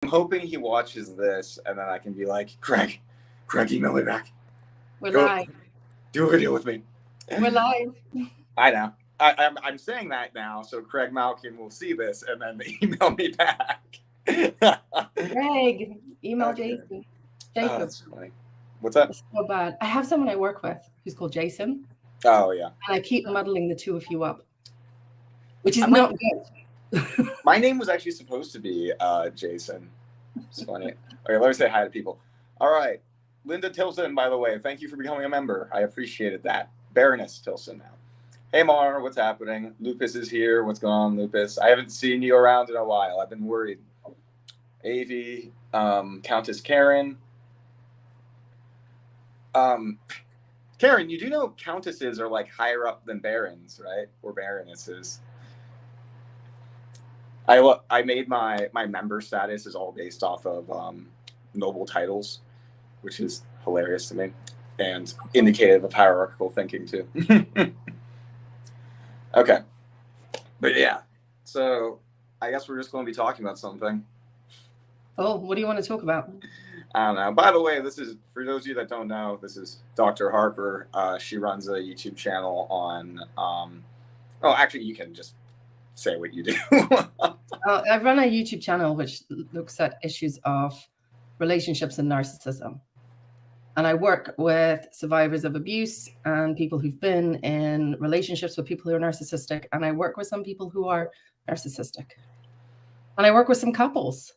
hoping he watches this, and then I can be like, Craig, email me back. We're live. Do a video with me. We're live. I know. I'm saying that now, so Craig Malkin will see this and then email me back. Craig, email Jason. Oh, that's funny. What's up? It's so bad. I have someone I work with who's called Jason. Oh, yeah. And I keep muddling the two of you up, which is not good. My name was actually supposed to be Jason. It's funny. Okay, let me say hi to people. All right. Linda Tilson, by the way, thank you for becoming a member. I appreciated that. Baroness Tilson now. Hey, Mar, what's happening? Lupus is here. What's going on, Lupus? I haven't seen you around in a while. I've been worried. Avi, Countess Karen. Karen, you do know countesses are like higher up than barons, right? Or baronesses. I made my member status is all based off of noble titles, which is hilarious to me and indicative of hierarchical thinking too. Okay, but yeah, so I guess we're just going to be talking about something. Oh, what do you want to talk about? I don't know. By the way, this is, for those of you that don't know, this is Dr. Harper. She runs a YouTube channel on, oh, actually, you can just say what you do. I run a YouTube channel which looks at issues of relationships and narcissism. And I work with survivors of abuse and people who've been in relationships with people who are narcissistic. And I work with some people who are narcissistic. And I work with some couples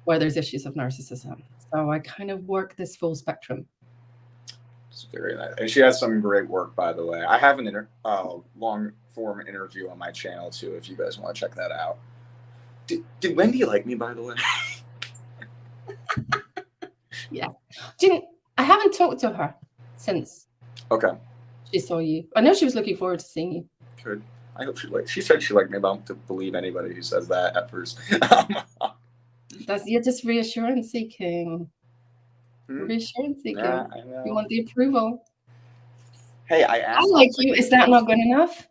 where there's issues of narcissism. So I kind of work this full spectrum. It's very nice. And she has some great work, by the way. I have an long-form interview on my channel, too, if you guys want to check that out. Did Wendy like me, by the way? Yeah. I haven't talked to her since she saw you. I know she was looking forward to seeing you. Good. I hope she said she liked me, but I don't believe anybody who says that at first. You're just reassurance seeking. Reassurance seeking. Yeah, I know. You want the approval. Hey, I like you. Is that not good enough?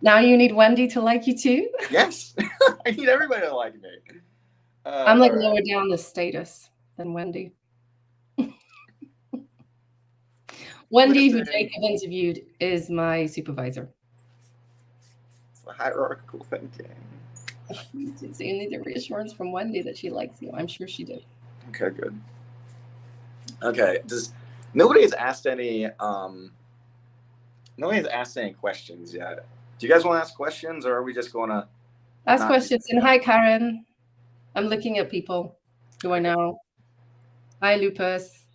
Now you need Wendy to like you too? Yes. I need everybody to like me. I'm like lower down the status than Wendy. Wendy, who Jacob interviewed, is my supervisor. It's the hierarchical thinking. So you need the reassurance from Wendy that she likes you. I'm sure she did. Okay, good. Okay, nobody has asked any questions yet. Do you guys want to ask questions, or are we just going to ask questions? And hi, Karen. I'm looking at people who I know. Hi, Lupus.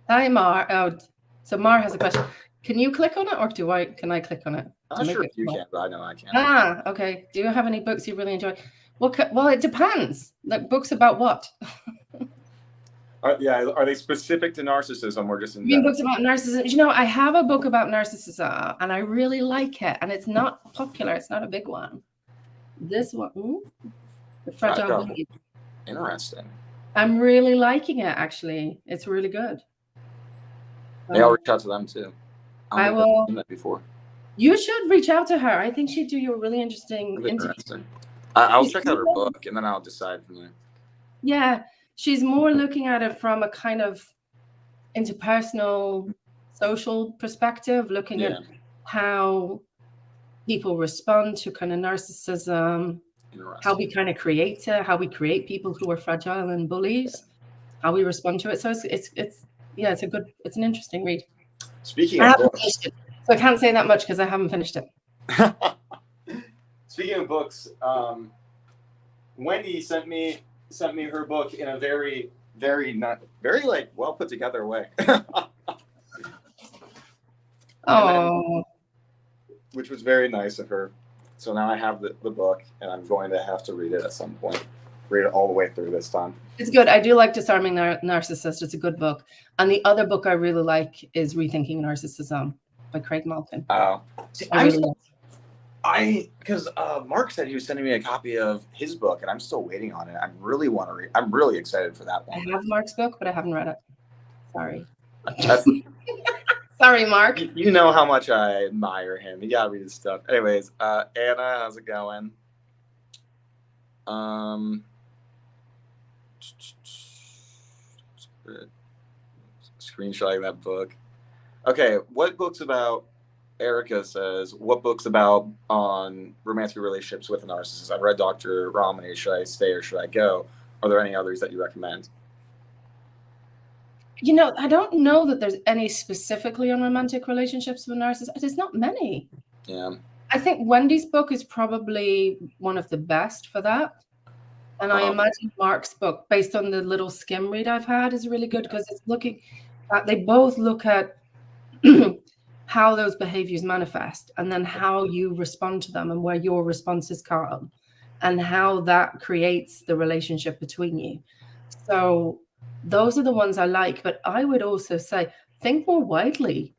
Hi, Mar. Oh, so Mar has a question. Can you click on it, or can I click on it? I'm not sure if you can, but I know I can. Okay. Do you have any books you really enjoy? Well, it depends. Like books about what? Are they specific to narcissism or just in general? Books about narcissism? You know, I have a book about narcissism, and I really like it. And it's not popular. It's not a big one. This one, The Fragile Belief. Interesting. I'm really liking it. Actually, it's really good. I'll reach out to them too. I will. Done that before. You should reach out to her. I think she'd do you a really interesting interview. I'll check out her book and then I'll decide from there. Yeah, she's more looking at it from a kind of interpersonal, social perspective, looking at how people respond to kind of narcissism, how we kind of create it, how we create people who are fragile and bullies, how we respond to it. So it's an interesting read. Speaking of books, so I can't say that much because I haven't finished it. Speaking of books, Wendy sent me her book in a very like well put together way. Which was very nice of her. So now I have the book, and I'm going to have to read it at some point. Read it all the way through this time. It's good. I do like Disarming Narcissist. It's a good book. And the other book I really like is Rethinking Narcissism by Craig Malkin. Oh. Because Mark said he was sending me a copy of his book, and I'm still waiting on it. I really want to read. I'm really excited for that one. I have Mark's book, but I haven't read it. Sorry. Sorry, Mark. You know how much I admire him. You gotta read his stuff. Anyways, Anna, how's it going? Screenshotting that book. Okay, what books about? Erica says, what books about on romantic relationships with a narcissist? I've read Dr. Ramani. Should I stay or should I go? Are there any others that you recommend? You know, I don't know that there's any specifically on romantic relationships with narcissists. There's not many. Yeah. I think Wendy's book is probably one of the best for that. And I imagine Mark's book, based on the little skim read I've had, is really good because it's looking at, they both look at how those behaviors manifest and then how you respond to them and where your responses come and how that creates the relationship between you. So those are the ones I like, but I would also say, think more widely.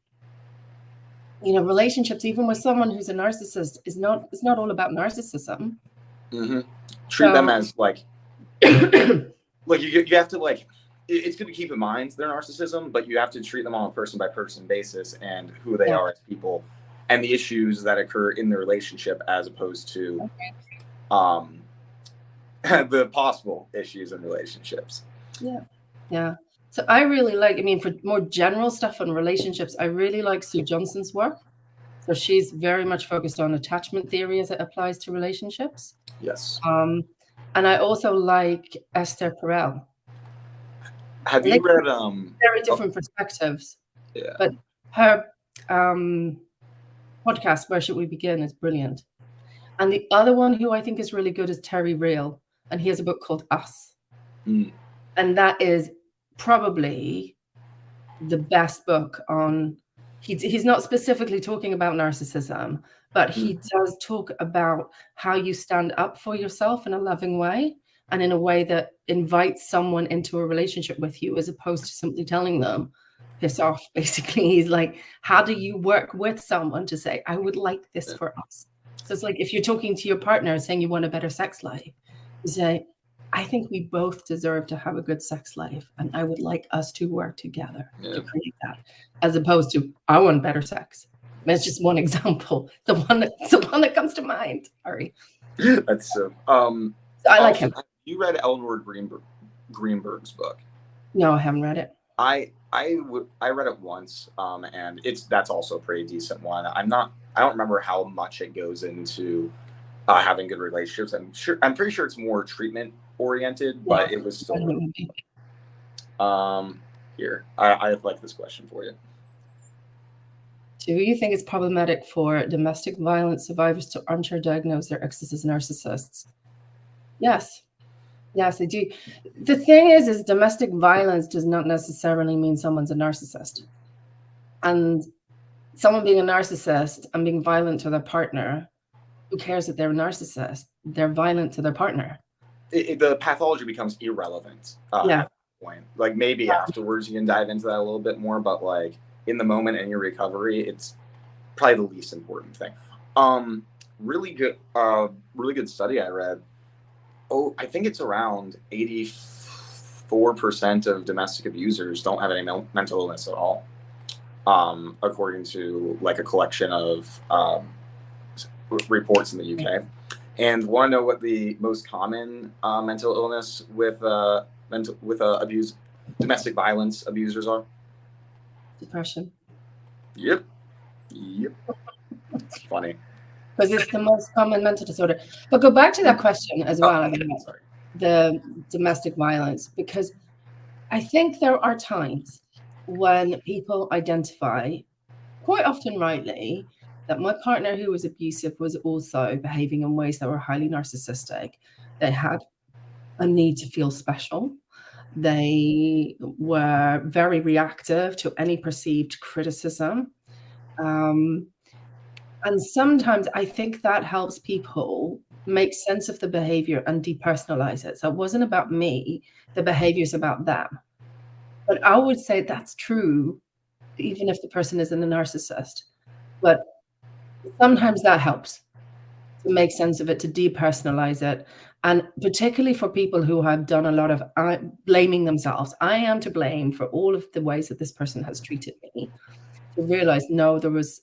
You know, relationships, even with someone who's a narcissist, it's not all about narcissism. Mm-hmm. Treat them as like you have to like, it's good to keep in mind their narcissism, but you have to treat them on a person by person basis and who they are as people and the issues that occur in the relationship as opposed to the possible issues in relationships. Yeah. So I really like, I mean, for more general stuff on relationships, I really like Sue Johnson's work. So she's very much focused on attachment theory as it applies to relationships. Yes. And I also like Esther Perel. Have you read very different perspectives? Yeah. But her podcast, Where Should We Begin, is brilliant. And the other one who I think is really good is Terry Real, and he has a book called Us. And that is probably the best book on, he's not specifically talking about narcissism, but he does talk about how you stand up for yourself in a loving way and in a way that invites someone into a relationship with you as opposed to simply telling them, piss off, basically. He's like, how do you work with someone to say, I would like this for us? So it's like if you're talking to your partner saying you want a better sex life, you say, I think we both deserve to have a good sex life, and I would like us to work together to create that, as opposed to I want better sex. I mean, it's just one example. The one that comes to mind. Sorry. That's so. I like him. Have you read Eleanor Greenberg's book? No, I haven't read it. I read it once, and that's also a pretty decent one. I don't remember how much it goes into having good relationships. I'm pretty sure it's more treatment oriented, but it was still here. I like this question for you. Do you think it's problematic for domestic violence survivors to diagnose their exes as narcissists? Yes, I do. The thing is domestic violence does not necessarily mean someone's a narcissist. And someone being a narcissist and being violent to their partner, who cares that they're a narcissist? They're violent to their partner. The pathology becomes irrelevant at that point. Like maybe afterwards you can dive into that a little bit more, but like in the moment in your recovery, it's probably the least important thing. Really good study I read. I think it's around 84% of domestic abusers don't have any mental illness at all, according to like a collection of reports in the UK. And want to know what the most common mental illness with domestic violence abusers are? Depression. Yep. It's funny. Because it's the most common mental disorder. But go back to that question as well about the domestic violence, because I think there are times when people identify, quite often rightly, that my partner who was abusive was also behaving in ways that were highly narcissistic. They had a need to feel special. They were very reactive to any perceived criticism. And sometimes I think that helps people make sense of the behavior and depersonalize it. So it wasn't about me, the behavior is about them. But I would say that's true, even if the person isn't a narcissist. But sometimes that helps to make sense of it, to depersonalize it. And particularly for people who have done a lot of blaming themselves. I am to blame for all of the ways that this person has treated me. to realize, no, there was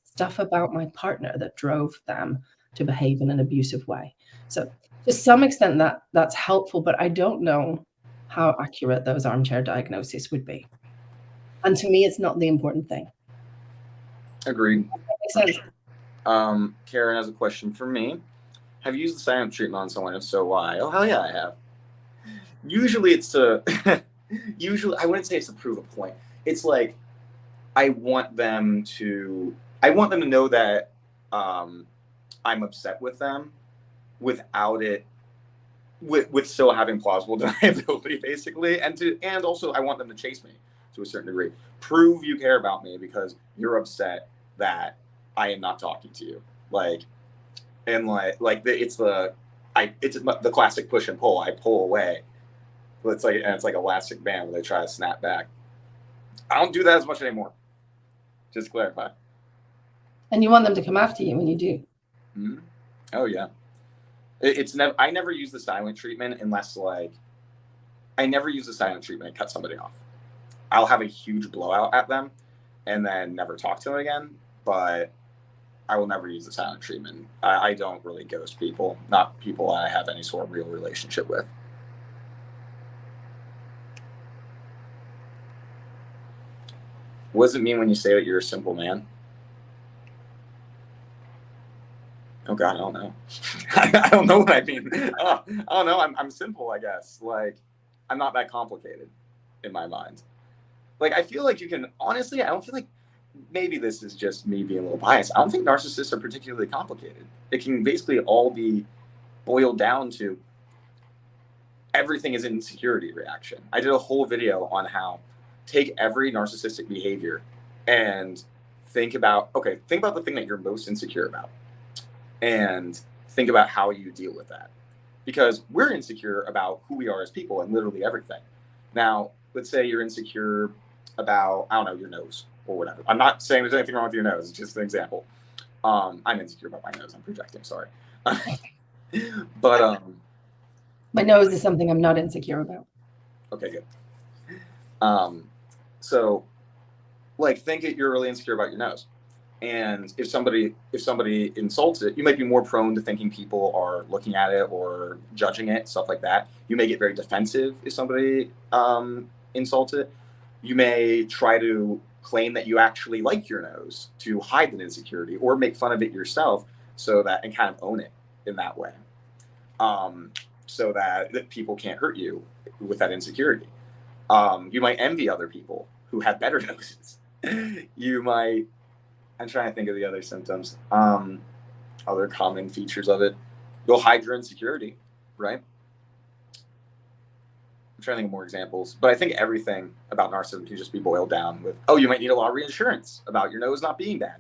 stuff about my partner that drove them to behave in an abusive way. So to some extent that's helpful, but I don't know how accurate those armchair diagnoses would be. And to me, it's not the important thing. Agreed. That makes sense. Karen has a question for me. Have you used the silent treatment on someone? If so, why? Oh, hell yeah, I have. Usually it's to, I wouldn't say it's to prove a point. It's like, I want them to know that I'm upset with them without it, with still having plausible deniability, basically. And also I want them to chase me to a certain degree. Prove you care about me because you're upset that I am not talking to you. It's the classic push and pull. I pull away. It's like elastic band where they try to snap back. I don't do that as much anymore. Just to clarify. And you want them to come after you when you do. Mm-hmm. Oh yeah. I never use the silent treatment unless I never use the silent treatment and cut somebody off. I'll have a huge blowout at them and then never talk to them again. But I will never use the silent treatment. I don't really ghost people, not people I have any sort of real relationship with. What does it mean when you say that you're a simple man? Oh God, I don't know. I don't know what I mean. I don't know. I'm simple, I guess. I'm not that complicated in my mind. I feel like you can, honestly, I don't feel like, maybe this is just me being a little biased. I don't think narcissists are particularly complicated. It can basically all be boiled down to everything is an insecurity reaction. I did a whole video on how take every narcissistic behavior and think about the thing that you're most insecure about and think about how you deal with that. Because we're insecure about who we are as people and literally everything. Now, let's say you're insecure about, I don't know, your nose or whatever. I'm not saying there's anything wrong with your nose. It's just an example. I'm insecure about my nose. I'm projecting, sorry. But my nose is something I'm not insecure about. Okay, good. So think that you're really insecure about your nose. And if somebody insults it, you might be more prone to thinking people are looking at it or judging it, stuff like that. You may get very defensive if somebody insults it. You may try to claim that you actually like your nose to hide an insecurity or make fun of it yourself and kind of own it in that way. So that people can't hurt you with that insecurity. You might envy other people who have better noses. I'm trying to think of the other symptoms. Other common features of it. You'll hide your insecurity, right? I'm trying to think of more examples. But I think everything about narcissism can just be boiled down with, you might need a lot of reassurance about your nose not being bad.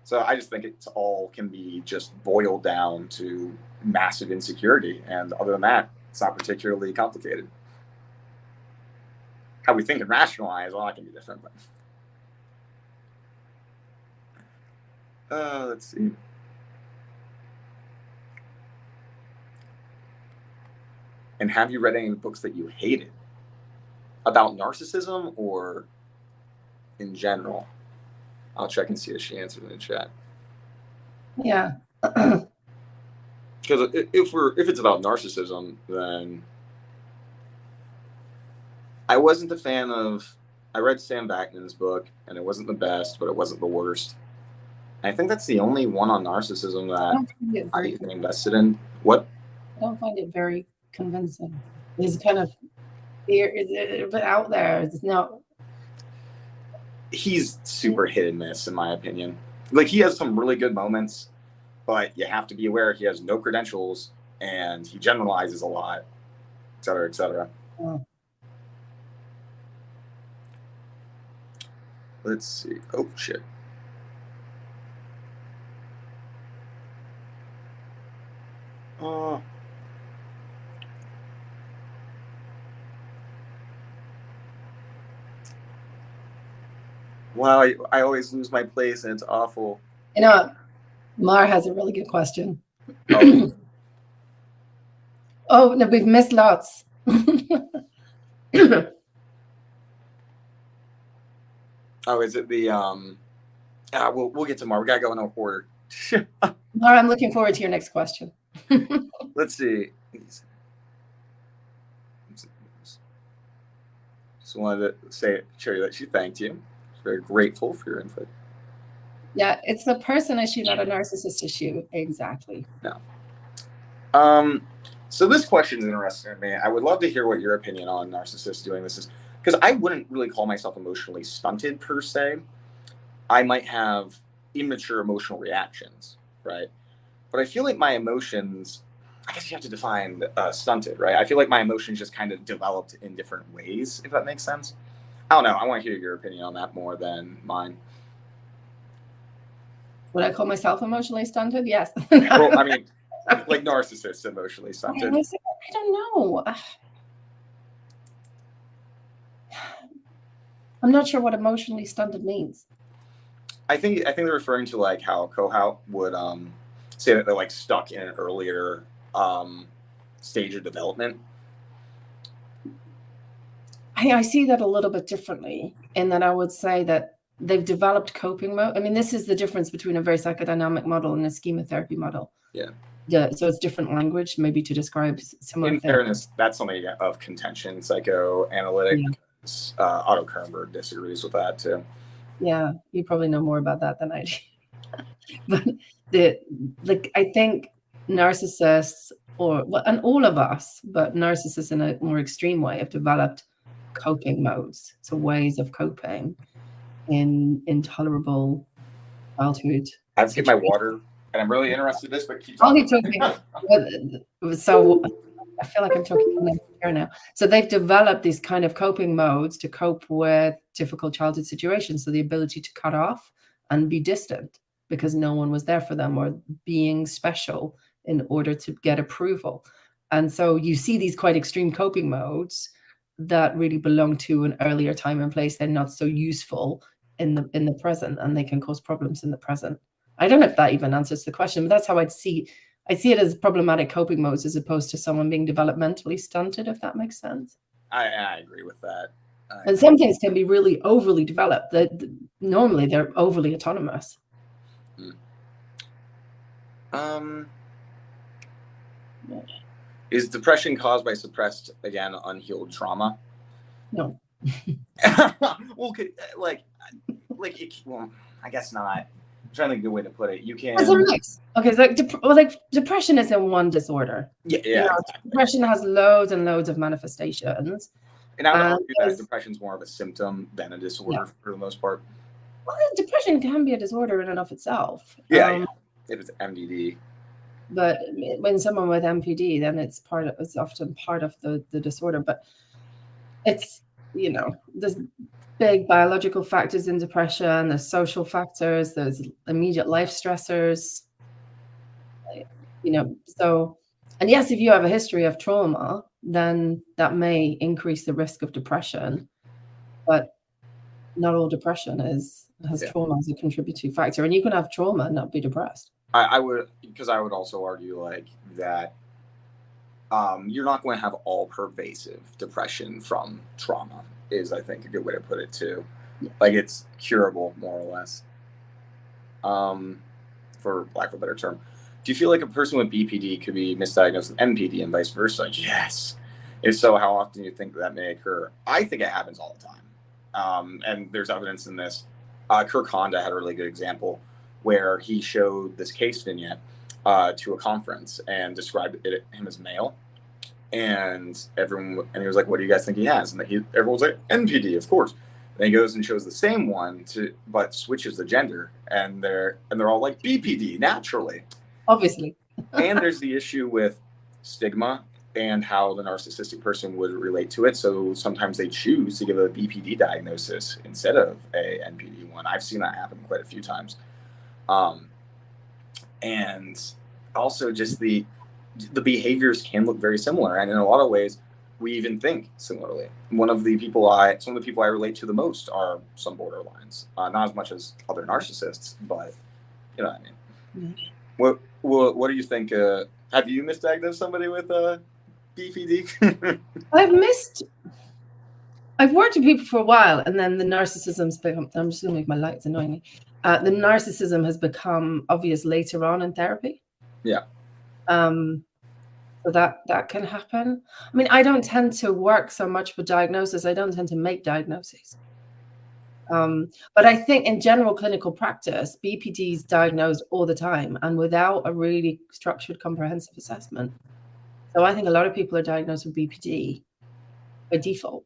So I just think it's all can be just boiled down to massive insecurity. And other than that, it's not particularly complicated. How we think and rationalize, that can be different. But let's see. And have you read any books that you hated about narcissism or in general? I'll check and see if she answered in the chat. Yeah. Because if it's about narcissism, then I wasn't a fan of. I read Sam Vaknin's book, and it wasn't the best, but it wasn't the worst. I think that's the only one on narcissism that I even invested in. What? I don't find it very convincing. It's kind of a bit out there. It's not. He's super hit and miss, in my opinion. He has some really good moments, but you have to be aware he has no credentials and he generalizes a lot, et cetera, et cetera. Oh. Let's see. Oh, shit. Wow, I always lose my place and it's awful. Mar has a really good question. Oh, no, we've missed lots. Oh, is it the we'll get to more. We gotta go in order. Laura, I'm looking forward to your next question. Let's see. Just wanted to say, Cherry, that she thanked you. She's very grateful for your input. Yeah, it's a person issue, not a narcissist issue. Exactly. No. So this question is interesting to me. I would love to hear what your opinion on narcissists doing this is, because I wouldn't really call myself emotionally stunted per se. I might have immature emotional reactions, right? But I feel like my emotions, I guess you have to define stunted, right? I feel like my emotions just kind of developed in different ways, if that makes sense. I don't know. I want to hear your opinion on that more than mine. Would I call myself emotionally stunted? Yes. Well, I mean, like narcissists emotionally stunted. I don't know. I'm not sure what emotionally stunted means. I think they're referring to like how Kohout would say that they're like stuck in an earlier stage of development. I see that a little bit differently, in that I would say that they've developed coping mode. I mean, this is the difference between a very psychodynamic model and a schema therapy model. Yeah. Yeah. So it's different language, maybe, to describe similar things. In fairness, that's something of contention. Psychoanalytic. Yeah. Otto Kernberg disagrees with that too. Yeah, you probably know more about that than I do. But I think narcissists, and all of us, but narcissists in a more extreme way, have developed coping modes, so ways of coping in intolerable childhood. I have to get my water, and I'm really interested in this, but keep talking. So I feel like I'm talking here now. So they've developed these kind of coping modes to cope with difficult childhood situations. So the ability to cut off and be distant because no one was there for them, or being special in order to get approval. And so you see these quite extreme coping modes that really belong to an earlier time and place. They're not so useful in the present, and they can cause problems in the present. I don't know if that even answers the question, but that's how I see it, as problematic coping modes as opposed to someone being developmentally stunted, if that makes sense. I agree with that. And some things can be really overly developed. Normally they're overly autonomous. Is depression caused by suppressed, again, unhealed trauma? No. Well, I guess not. I'm trying to think of a good way to put it. You can. Okay, so depression isn't one disorder. Yeah. Exactly. Depression has loads and loads of manifestations. And I would argue that depression's more of a symptom than a disorder for the most part. Well, depression can be a disorder in and of itself. Yeah. If it's MDD. But when someone with MPD, then it's often part of the disorder. But it's, there's big biological factors in depression, there's social factors, there's immediate life stressors, so, and yes, if you have a history of trauma, then that may increase the risk of depression, but not all depression has trauma as a contributing factor, and you can have trauma and not be depressed. I would also argue like that you're not going to have all pervasive depression from trauma, is I think a good way to put it too. Yeah. Like it's curable more or less, for lack of a better term. Do you feel like a person with BPD could be misdiagnosed with MPD and vice versa? Yes. If so, how often do you think that may occur? I think it happens all the time. And there's evidence in this. Kirk Honda had a really good example where he showed this case vignette to a conference and described him as male. And he was like, "What do you guys think he has?" And everyone's like, "NPD, of course." And he goes and shows the same one but switches the gender, and they're all like, "BPD, naturally." Obviously. And there's the issue with stigma and how the narcissistic person would relate to it. So sometimes they choose to give a BPD diagnosis instead of a NPD one. I've seen that happen quite a few times. And also just the behaviors can look very similar, and in a lot of ways we even think similarly. Some of the people I relate to the most are some borderlines, not as much as other narcissists, but you know what I mean. Mm-hmm. What do you think? Have you misdiagnosed somebody with BPD? I've worked with people for a while, and then the narcissism's become, I'm just going to make my lights annoying me. The narcissism has become obvious later on in therapy. Yeah. So that can happen. I mean, I don't tend to work so much with diagnosis. I don't tend to make diagnoses. But I think in general clinical practice, BPD is diagnosed all the time and without a really structured, comprehensive assessment. So I think a lot of people are diagnosed with BPD by default.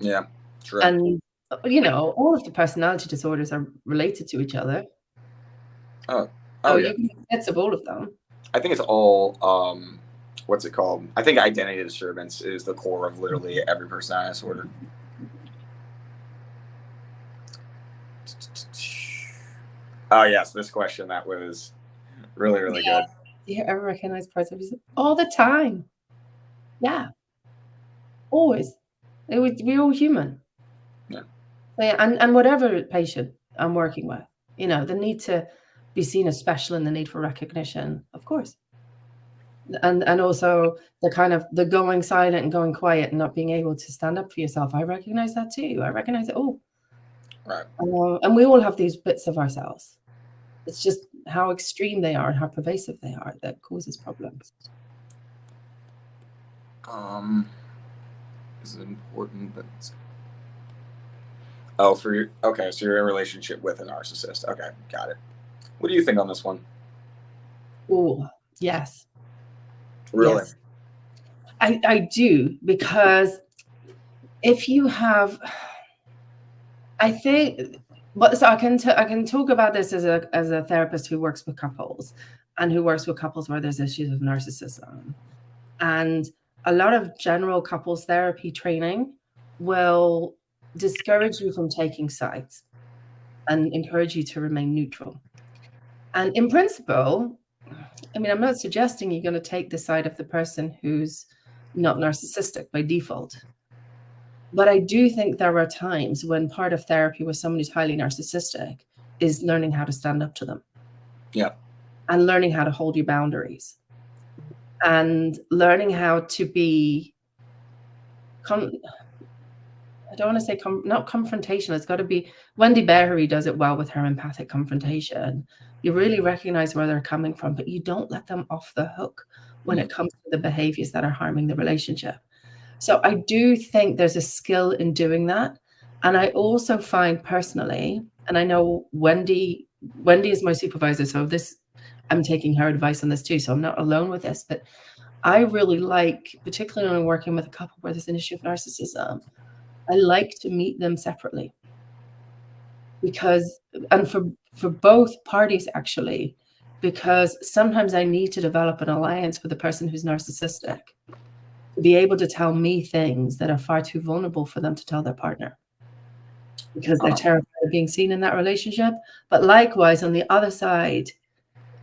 Yeah, true. And, you know, all of the personality disorders are related to each other. Oh, So yeah. you can get sets of all of them. I think it's all, what's it called? I think identity disturbance is the core of literally every personality disorder. Oh, yes, this question, that was really, really good. Do you ever recognize parts of yourself? All the time. Yeah. Always. We're all human. Yeah. And whatever patient I'm working with, you know, the need to be seen as special and the need for recognition, of course. And also the kind of the going silent and going quiet and not being able to stand up for yourself. I recognize that too. I recognize it all. Right. And we all have these bits of ourselves. It's just how extreme they are and how pervasive they are that causes problems. Is it important that oh, for your okay, so you're in a relationship with a narcissist. Okay, got it. What do you think on this one? Oh, yes. Really? Yes. I do, because if you have, I think, but so I can talk about this as a therapist who works with couples and who works with couples where there's issues of narcissism. And a lot of general couples therapy training will discourage you from taking sides and encourage you to remain neutral. And in principle, I mean, I'm not suggesting you're going to take the side of the person who's not narcissistic by default. But I do think there are times when part of therapy with someone who's highly narcissistic is learning how to stand up to them. Yeah. And learning how to hold your boundaries. And learning how to be, I don't want to say not confrontational. It's got to be, Wendy Behery does it well with her empathic confrontation. You really recognize where they're coming from, but you don't let them off the hook when it comes to the behaviors that are harming the relationship. So I do think there's a skill in doing that. And I also find personally, and I know Wendy is my supervisor, so I'm taking her advice on this too, so I'm not alone with this, but I really like, particularly when working with a couple where there's an issue of narcissism, I like to meet them separately. Because, and for both parties actually, because sometimes I need to develop an alliance with a person who's narcissistic to be able to tell me things that are far too vulnerable for them to tell their partner, because they're terrified of being seen in that relationship. But likewise, on the other side,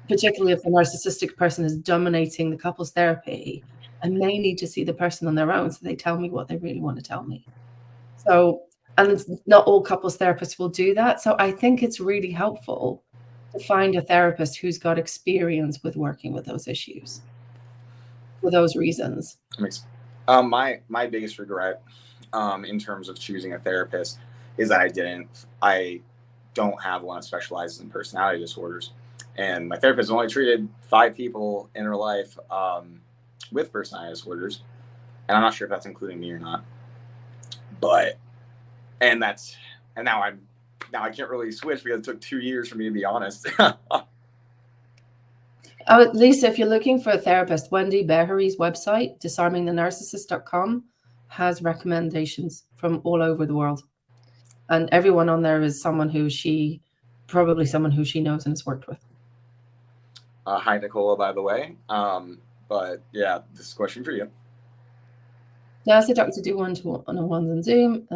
particularly if the narcissistic person is dominating the couples therapy, I may need to see the person on their own so they tell me what they really want to tell me. So, and it's not all couples therapists will do that. So I think it's really helpful to find a therapist who's got experience with working with those issues for those reasons. My biggest regret in terms of choosing a therapist is that I don't have one that specializes in personality disorders. And my therapist only treated 5 people in her life with personality disorders. And I'm not sure if that's including me or not. But, and now I can't really switch because it took 2 years for me to be honest. Lisa, if you're looking for a therapist, Wendy Behery's website, disarmingthenarcissist.com, has recommendations from all over the world. And everyone on there is someone who she knows and has worked with. Hi, Nicola, by the way. But yeah, this is a question for you. Does the doctor do one-to-ones on Zoom?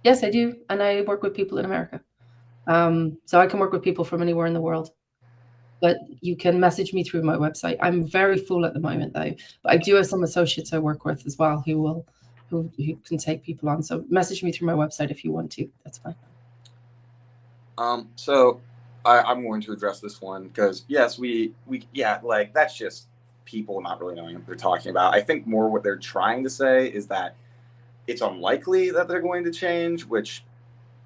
Yes, I do. And I work with people in America. So I can work with people from anywhere in the world. But you can message me through my website. I'm very full at the moment, though. But I do have some associates I work with as well who can take people on. So message me through my website if you want to. That's fine. So I'm going to address this one because yes, we like that's just people not really knowing what they're talking about. I think more what they're trying to say is that it's unlikely that they're going to change, which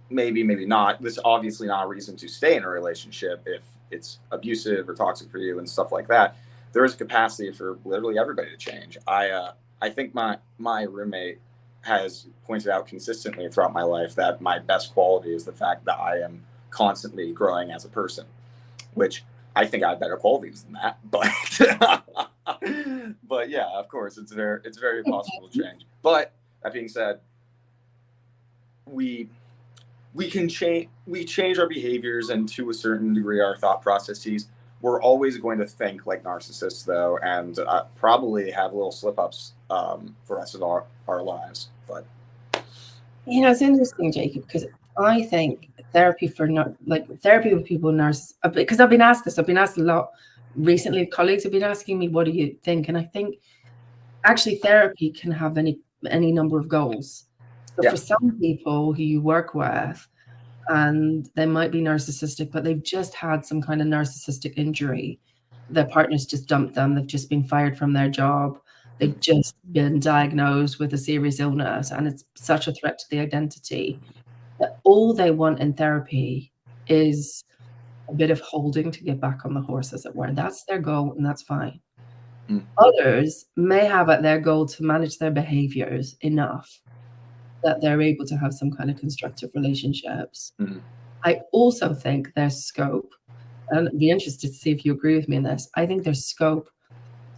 maybe not. This is obviously not a reason to stay in a relationship if it's abusive or toxic for you and stuff like that. There is a capacity for literally everybody to change. I think my roommate has pointed out consistently throughout my life that my best quality is the fact that I am constantly growing as a person, which I think I have better qualities than that. But yeah, of course, it's very possible to change. But that being said, we change our behaviors and to a certain degree our thought processes. We're always going to think like narcissists, though, and probably have little slip-ups for the rest of our lives. But it's interesting, Jacob, because I think therapy therapy with people with narcissists, because I've been asked a lot recently. Colleagues have been asking me, what do you think? And I think actually therapy can have any number of goals. So for some people who you work with, and they might be narcissistic, but they've just had some kind of narcissistic injury. Their partner's just dumped them. They've just been fired from their job. They've just been diagnosed with a serious illness, and it's such a threat to the identity that all they want in therapy is a bit of holding to get back on the horse, as it were. That's their goal, and that's fine. Others may have at their goal to manage their behaviors enough that they're able to have some kind of constructive relationships. I also think there's scope, and I'd be interested to see if you agree with me on this. I think there's scope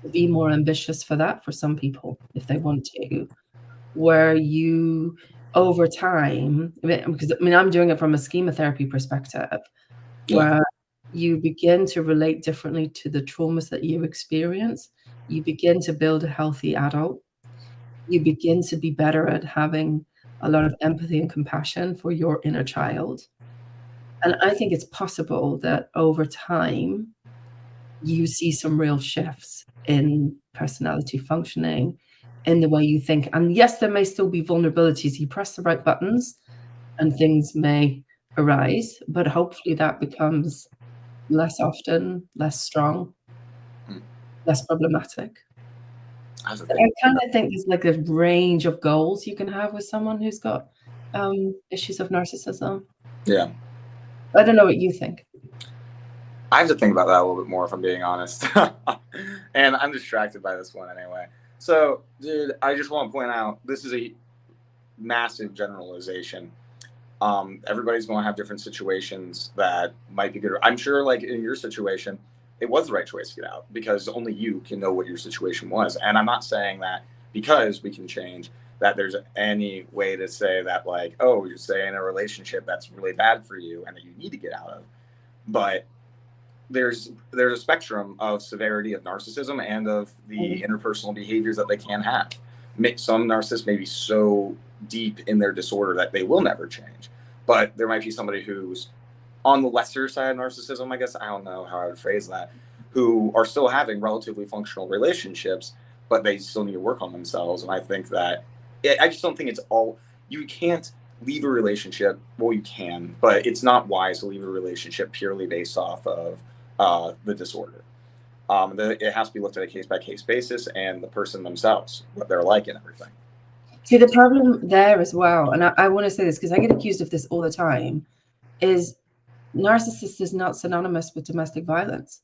to be more ambitious for that for some people, if they want to, where you, over time, because I'm doing it from a schema therapy perspective, where you begin to relate differently to the traumas that you experience. You begin to build a healthy adult. You begin to be better at having a lot of empathy and compassion for your inner child. And I think it's possible that over time, you see some real shifts in personality functioning, in the way you think. And yes, there may still be vulnerabilities. You press the right buttons and things may arise, but hopefully that becomes less often, less strong, less problematic. I kind of think there's like a range of goals you can have with someone who's got issues of narcissism. Yeah. I don't know what you think. I have to think about that a little bit more, if I'm being honest. And I'm distracted by this one anyway. So, dude, I just want to point out, this is a massive generalization. Everybody's going to have different situations that might be good. I'm sure, like in your situation, it was the right choice to get out because only you can know what your situation was. And I'm not saying that because we can change that there's any way to say that, like, oh, you're saying in a relationship that's really bad for you and that you need to get out of. But there's a spectrum of severity of narcissism and of the interpersonal behaviors that they can have. Some narcissists may be so deep in their disorder that they will never change. But there might be somebody who's on the lesser side of narcissism, I guess, I don't know how I would phrase that, who are still having relatively functional relationships, but they still need to work on themselves. And I think that, I just don't think it's all, you can't leave a relationship, well, you can, but it's not wise to leave a relationship purely based off of the disorder. It has to be looked at a case-by-case basis and the person themselves, what they're like and everything. See, the problem there as well, and I want to say this because I get accused of this all the time, is narcissist is not synonymous with domestic violence.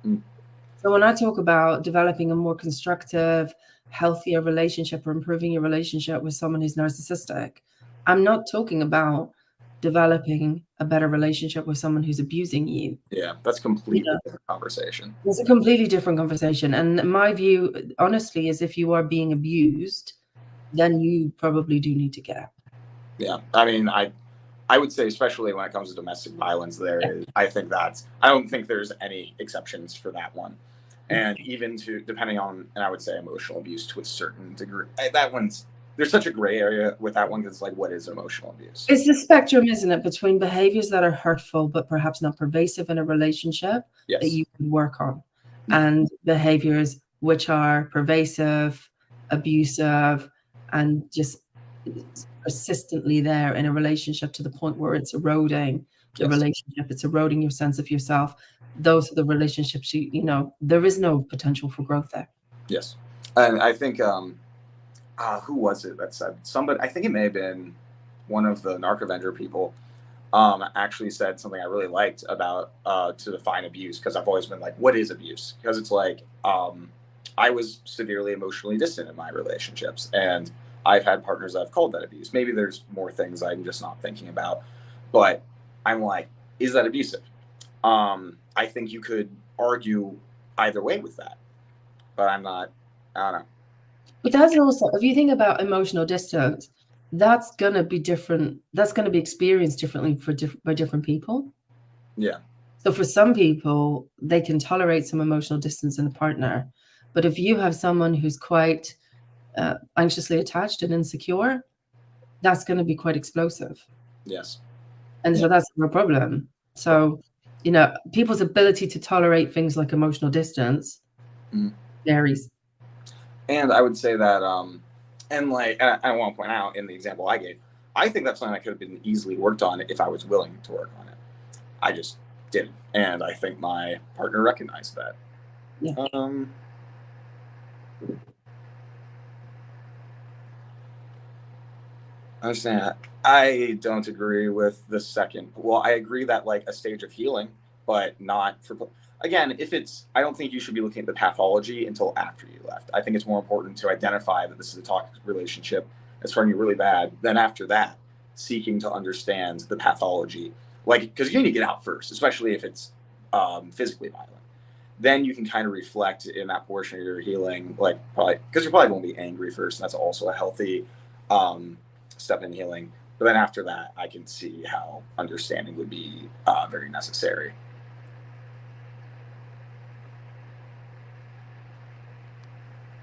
So when I talk about developing a more constructive, healthier relationship or improving your relationship with someone who's narcissistic, I'm not talking about developing a better relationship with someone who's abusing you. Yeah, that's a completely different conversation. It's a completely different conversation. And my view, honestly, is if you are being abused, then you probably do need to get out. Yeah, I mean, I would say, especially when it comes to domestic violence, I don't think there's any exceptions for that one. And even depending on, and I would say emotional abuse to a certain degree, there's such a gray area with that one because it's like, what is emotional abuse? It's the spectrum, isn't it, between behaviors that are hurtful but perhaps not pervasive in a relationship that you can work on, and behaviors which are pervasive, abusive, and just persistently there in a relationship to the point where it's eroding the relationship, it's eroding your sense of yourself. Those are the relationships there is no potential for growth there. Yes. And I think who was it that said, somebody, I think it may have been one of the Narcovenger people, actually said something I really liked about to define abuse, because I've always been like, what is abuse? Because it's like, I was severely emotionally distant in my relationships, and I've had partners that have called that abuse. Maybe there's more things I'm just not thinking about, but I'm like, is that abusive? I think you could argue either way with that, but I don't know. But that's also, if you think about emotional distance, that's going to be different. That's going to be experienced differently by different people. Yeah. So for some people, they can tolerate some emotional distance in a partner. But if you have someone who's quite anxiously attached and insecure, that's going to be quite explosive. Yes. And so that's a problem. So, you know, people's ability to tolerate things like emotional distance varies. And I would say that, and I want to point out in the example I gave, I think that's something that could have been easily worked on if I was willing to work on it. I just didn't. And I think my partner recognized that. Yeah. I understand. I don't agree with the second. Well, I agree that like a stage of healing, but not for, again, if it's, I don't think you should be looking at the pathology until after you left. I think it's more important to identify that this is a toxic relationship that's turning you really bad. Then after that, seeking to understand the pathology, like, because you need to get out first, especially if it's physically violent. Then you can kind of reflect in that portion of your healing, like probably, because you're probably going to be angry first, and that's also a healthy step in healing. But then after that, I can see how understanding would be very necessary.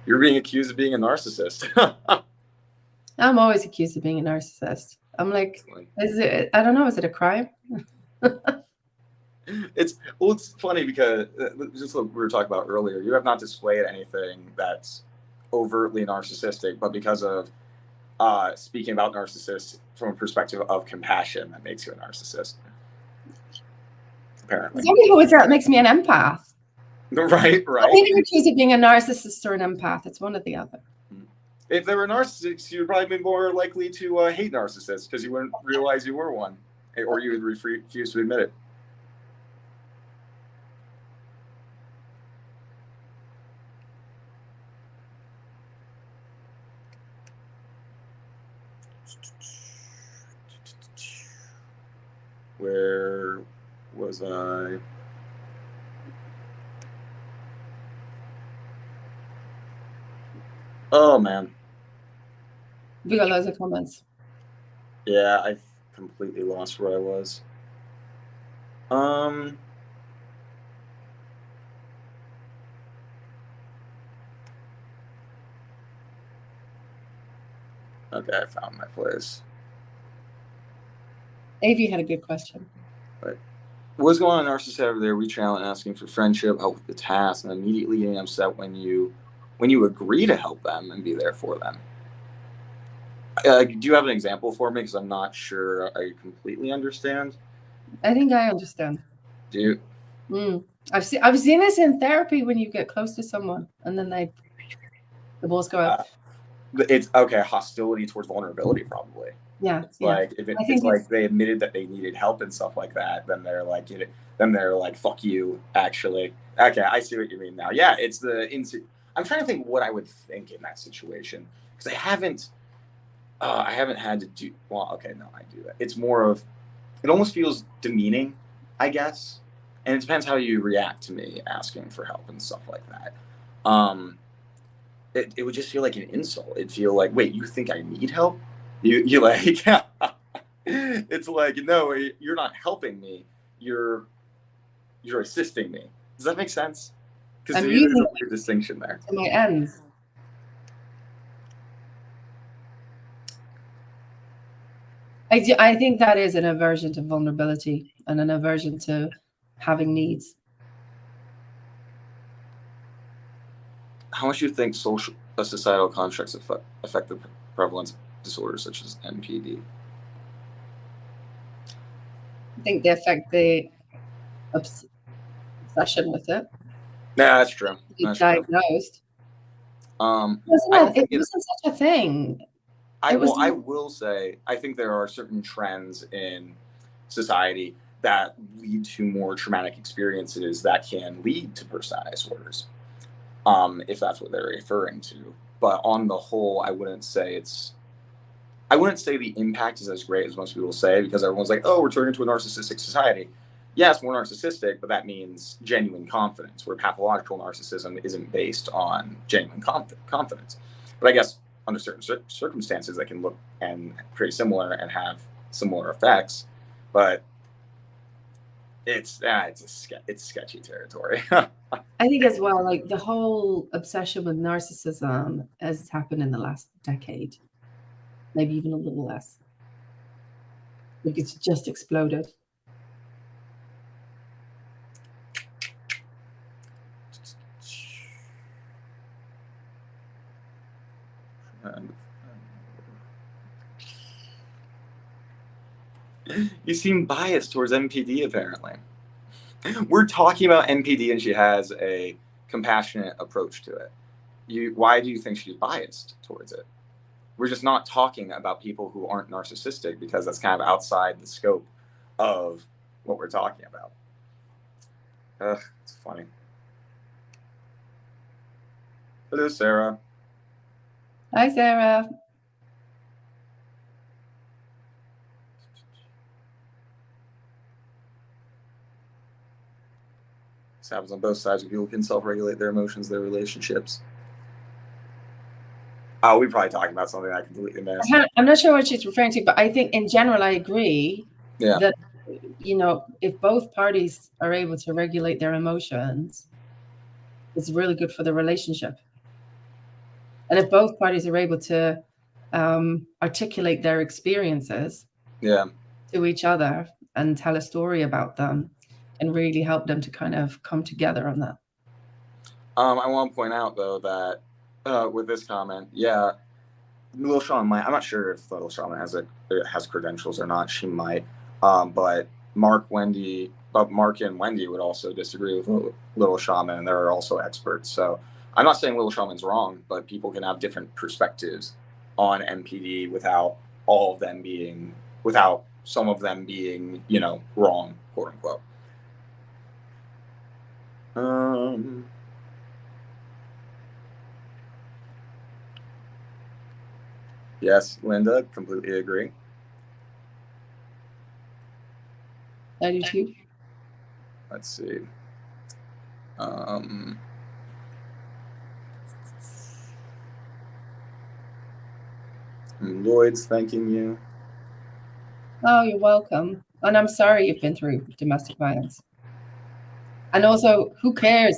You're being accused of being a narcissist. I'm always accused of being a narcissist. I'm like, is it, I don't know, is it a crime? It's funny because just like we were talking about earlier, you have not displayed anything that's overtly narcissistic, but because of speaking about narcissists from a perspective of compassion, that makes you a narcissist. Apparently. That makes me an empath. Right. I'm either accused of being a narcissist or an empath. It's one or the other. If they were narcissists, you'd probably be more likely to hate narcissists because you wouldn't realize you were one, or you would refuse to admit it. Where was I? Oh man. We got loads of comments. Yeah, I completely lost where I was. Okay, I found my place. Avi had a good question. Right. What's going on, narcissist over there reaching out and asking for friendship, help with the task, and immediately getting upset when you agree to help them and be there for them? Do you have an example for me? Because I'm not sure I completely understand. I think I understand. Do you? I've seen this in therapy when you get close to someone and then the balls go up. It's okay. Hostility towards vulnerability, probably. Yeah. It's like if it's like they admitted that they needed help and stuff like that, then they're like, fuck you. Actually, okay, I see what you mean now. Yeah, it's I'm trying to think what I would think in that situation because I haven't had to do. Well, okay, no, I do that. It's more of, it almost feels demeaning, I guess, and it depends how you react to me asking for help and stuff like that. It would just feel like an insult. It'd feel like, wait, you think I need help? You like, it's like, no, you're not helping me. You're assisting me. Does that make sense? Because there's a weird distinction there. To my ends. I think that is an aversion to vulnerability and an aversion to having needs. How much do you think societal constructs affect the prevalence of disorders such as NPD? I think they affect the obsession with it. Yeah, that's true. It's diagnosed. I don't think it wasn't such a thing. I will say, I think there are certain trends in society that lead to more traumatic experiences that can lead to personality disorders, if that's what they're referring to. But on the whole, I wouldn't say the impact is as great as most people say, because everyone's like, oh, we're turning into a narcissistic society. Yes, we're narcissistic, but that means genuine confidence, where pathological narcissism isn't based on genuine confidence. But I guess under certain circumstances, they can look and pretty similar and have similar effects. But it's sketchy territory. I think as well, like the whole obsession with narcissism has happened in the last decade, maybe even a little less. Like it's just exploded. You seem biased towards NPD, apparently. We're talking about NPD and she has a compassionate approach to it. Why do you think she's biased towards it? We're just not talking about people who aren't narcissistic, because that's kind of outside the scope of what we're talking about. Ugh, it's funny. Hello, Sarah. Hi, Sarah. This happens on both sides, where people can self-regulate their emotions, their relationships. Oh, we're probably talking about something I completely missed. I'm not sure what she's referring to, but I think in general, I agree that, you know, if both parties are able to regulate their emotions, it's really good for the relationship. And if both parties are able to articulate their experiences to each other and tell a story about them, and really help them to kind of come together on that. I want to point out, though, that with this comment, Little Shaman I'm not sure if Little Shaman has credentials or not. She might, but Mark and Wendy would also disagree with Little Shaman, and they're also experts. So I'm not saying Little Shaman's wrong, but people can have different perspectives on NPD without some of them being, you know, wrong, quote unquote. Yes, Linda, completely agree. I do too. Let's see. Lloyd's thanking you. Oh, you're welcome. And I'm sorry you've been through domestic violence. And also, who cares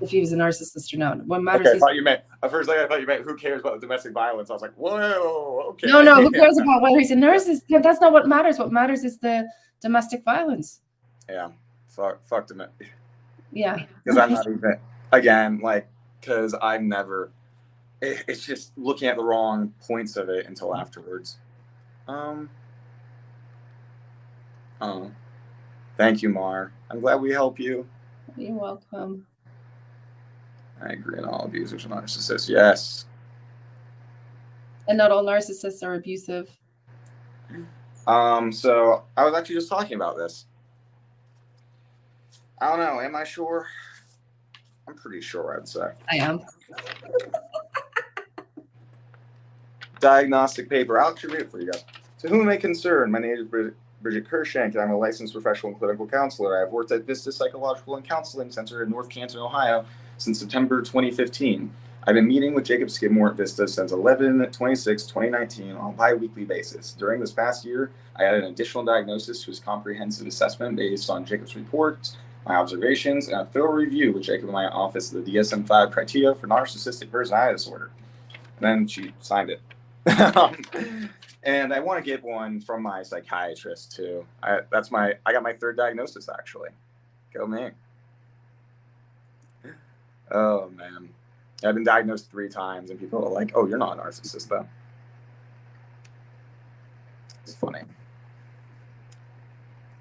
if he was a narcissist or not? What matters I thought you meant who cares about the domestic violence. I was like, whoa, okay. No, who cares about whether he's a narcissist? Yeah, that's not what matters. What matters is the domestic violence. Yeah, fuck them. Yeah. Because I'm not even, again, like, because I've never, it's just looking at the wrong points of it until afterwards. Thank you, Mar. I'm glad we help you. You're welcome. I agree on all abusers and narcissists. Yes. And not all narcissists are abusive. So I was actually just talking about this. I don't know. Am I sure? I'm pretty sure, I'd say. I am. Diagnostic paper. I'll actually read it for you guys. To whom it may concern, my name is Bridget Kershank, and I'm a licensed professional and clinical counselor. I have worked at Vista Psychological and Counseling Center in North Canton, Ohio, since September 2015. I've been meeting with Jacob Skidmore at Vista since 11/26/2019 on a bi-weekly basis. During this past year, I added an additional diagnosis to his comprehensive assessment based on Jacob's reports, my observations, and a thorough review with Jacob in my office of the DSM-5 criteria for narcissistic personality disorder. And then she signed it. And I want to get one from my psychiatrist too. I got my third diagnosis, actually. Go me. Oh man, I've been diagnosed 3 times, and people are like, "Oh, you're not a narcissist, though." It's funny.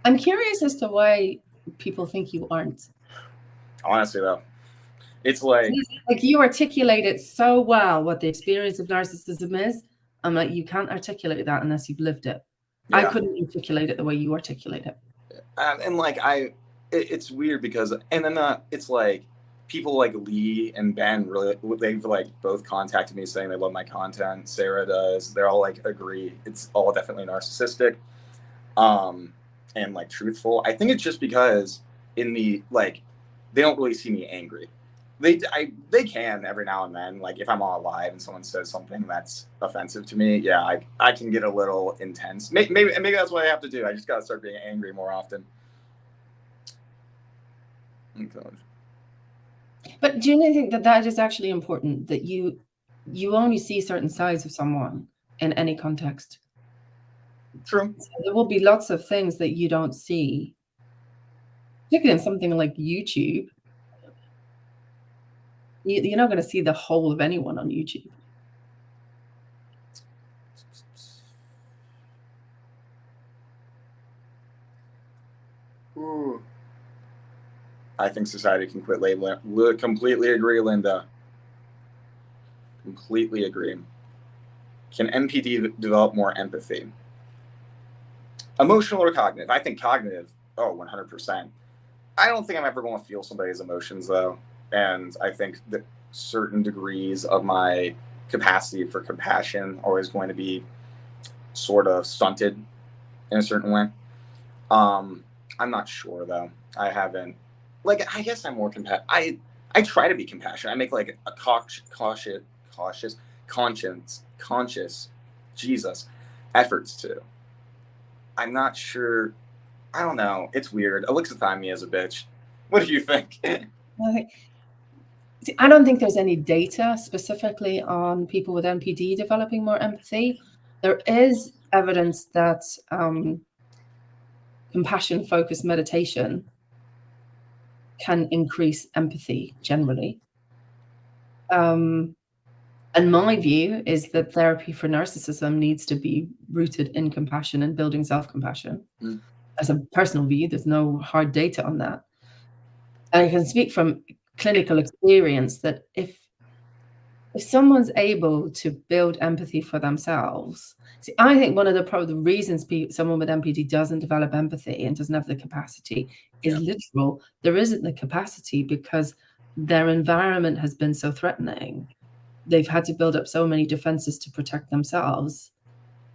I'm curious as to why people think you aren't. Honestly, though, It's like you articulate it so well what the experience of narcissism is. I'm like, you can't articulate that unless you've lived it. yeah. I couldn't articulate it the way you articulate it. And like it's weird because, and then it's like people like Lee and Ben really, they've like both contacted me saying they love my content. Sarah does. They're all like agree it's all definitely narcissistic, and like truthful. I think it's just because in the like they don't really see me angry. They can every now and then, like if I'm on live and someone says something that's offensive to me, yeah, I can get a little intense. Maybe that's what I have to do. I just gotta start being angry more often. Oh, God. But do you think that that is actually important, that you only see certain sides of someone in any context? True. So there will be lots of things that you don't see, particularly in something like YouTube. You're not going to see the whole of anyone on YouTube. Ooh. I think society can quit labeling. Completely agree, Linda. Completely agree. Can NPD develop more empathy? Emotional or cognitive? I think cognitive. Oh, 100%. I don't think I'm ever going to feel somebody's emotions, though. And I think that certain degrees of my capacity for compassion are always going to be sort of stunted in a certain way. I'm not sure, though. I haven't. Like, I guess I'm more I try to be compassionate. I make like a conscious, Jesus, efforts to. I'm not sure. I don't know. It's weird. Elixify me as a bitch. What do you think? See, I don't think there's any data specifically on people with NPD developing more empathy. There is evidence that compassion-focused meditation can increase empathy generally. And my view is that therapy for narcissism needs to be rooted in compassion and building self-compassion. As a personal view, there's no hard data on that. And I can speak from clinical experience that if someone's able to build empathy for themselves, see, I think one of the reasons someone with NPD doesn't develop empathy and doesn't have the capacity is literal. There isn't the capacity because their environment has been so threatening. They've had to build up so many defenses to protect themselves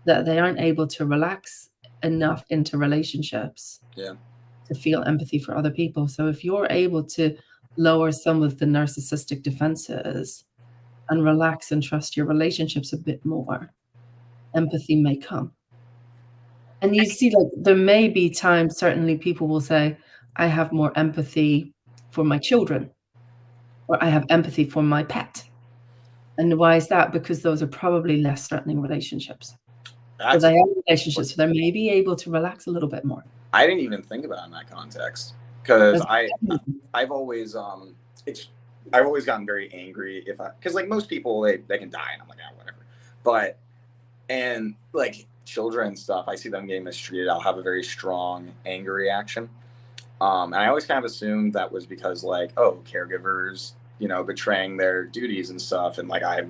that they aren't able to relax enough into relationships to feel empathy for other people. So if you're able to lower some of the narcissistic defenses and relax and trust your relationships a bit more, empathy may come. And you see, like, there may be times, certainly people will say, I have more empathy for my children, or I have empathy for my pet. And why is that? Because those are probably less threatening relationships. So they are relationships, so they may be able to relax a little bit more. I didn't even think about it in that context because I've always gotten very angry because like most people they can die and I'm like, ah, whatever. But and like children and stuff, I see them getting mistreated, I'll have a very strong anger reaction. And I always kind of assumed that was because like, oh, caregivers, betraying their duties and stuff, and like I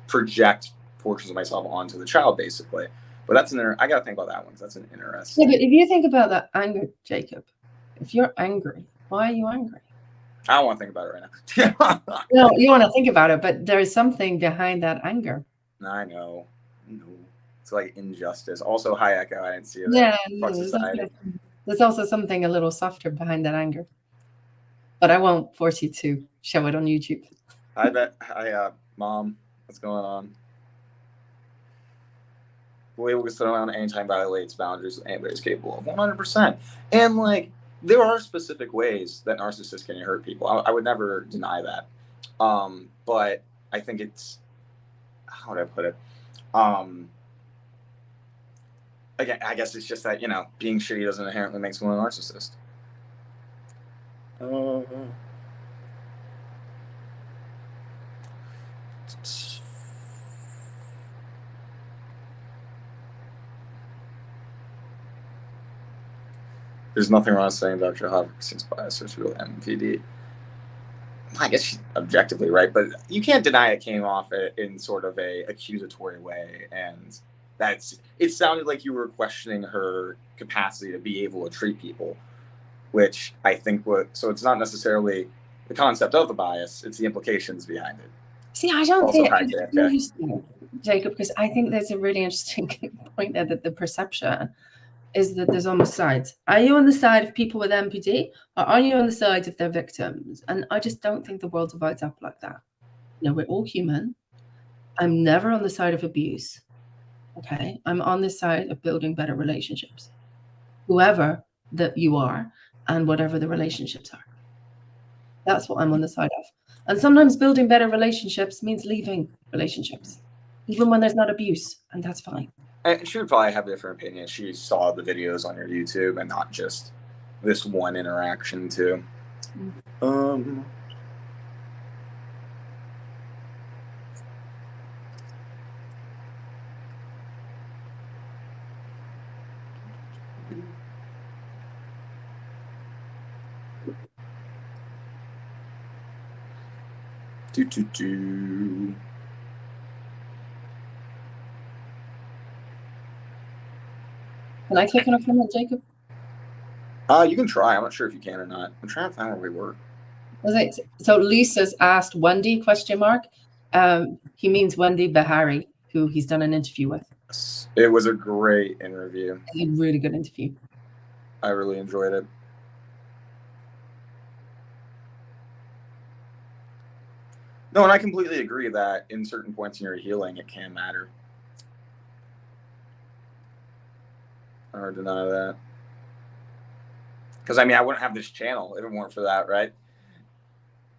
project portions of myself onto the child basically. But that's I gotta think about that one. That's an interesting. Yeah, but if you think about that anger, Jacob, if you're angry, why are you angry? I don't want to think about it right now. No, you want to think about it, but there is something behind that anger. I know. It's like injustice. Also, hi, Echo. I didn't see you there. Yeah, there's also something a little softer behind that anger. But I won't force you to show it on YouTube. I bet. Hi, Mom. What's going on? Label gets thrown around anytime violates boundaries anybody's capable of. 100%. And like, there are specific ways that narcissists can hurt people. I would never deny that. But I think it's, how would I put it? Again, I guess it's just that, being shitty doesn't inherently make someone a narcissist. There's nothing wrong with saying Dr. Hopkins bias or real MPD. I guess she's objectively right, but you can't deny it came off in sort of a accusatory way, and it sounded like you were questioning her capacity to be able to treat people, which I think so it's not necessarily the concept of the bias, it's the implications behind it. See, I don't think Jacob, because I think there's a really interesting point there, that the perception is that there's almost sides. Are you on the side of people with MPD, or are you on the side of their victims? And I just don't think the world divides up like that. You know, we're all human. I'm never on the side of abuse. Okay, I'm on the side of building better relationships, whoever that you are and whatever the relationships are. That's what I'm on the side of. And sometimes building better relationships means leaving relationships, even when there's not abuse, and that's fine. And she would probably have a different opinion. She saw the videos on your YouTube and not just this one interaction too. Can I click on a comment, Jacob? You can try. I'm not sure if you can or not. I'm trying to find where we were. So Lisa's asked Wendy ? He means Wendy Bahari, who he's done an interview with. It was a great interview. A really good interview. I really enjoyed it. No, and I completely agree that in certain points in your healing, it can matter. Hard to deny that. Because I mean, I wouldn't have this channel if it weren't for that, right?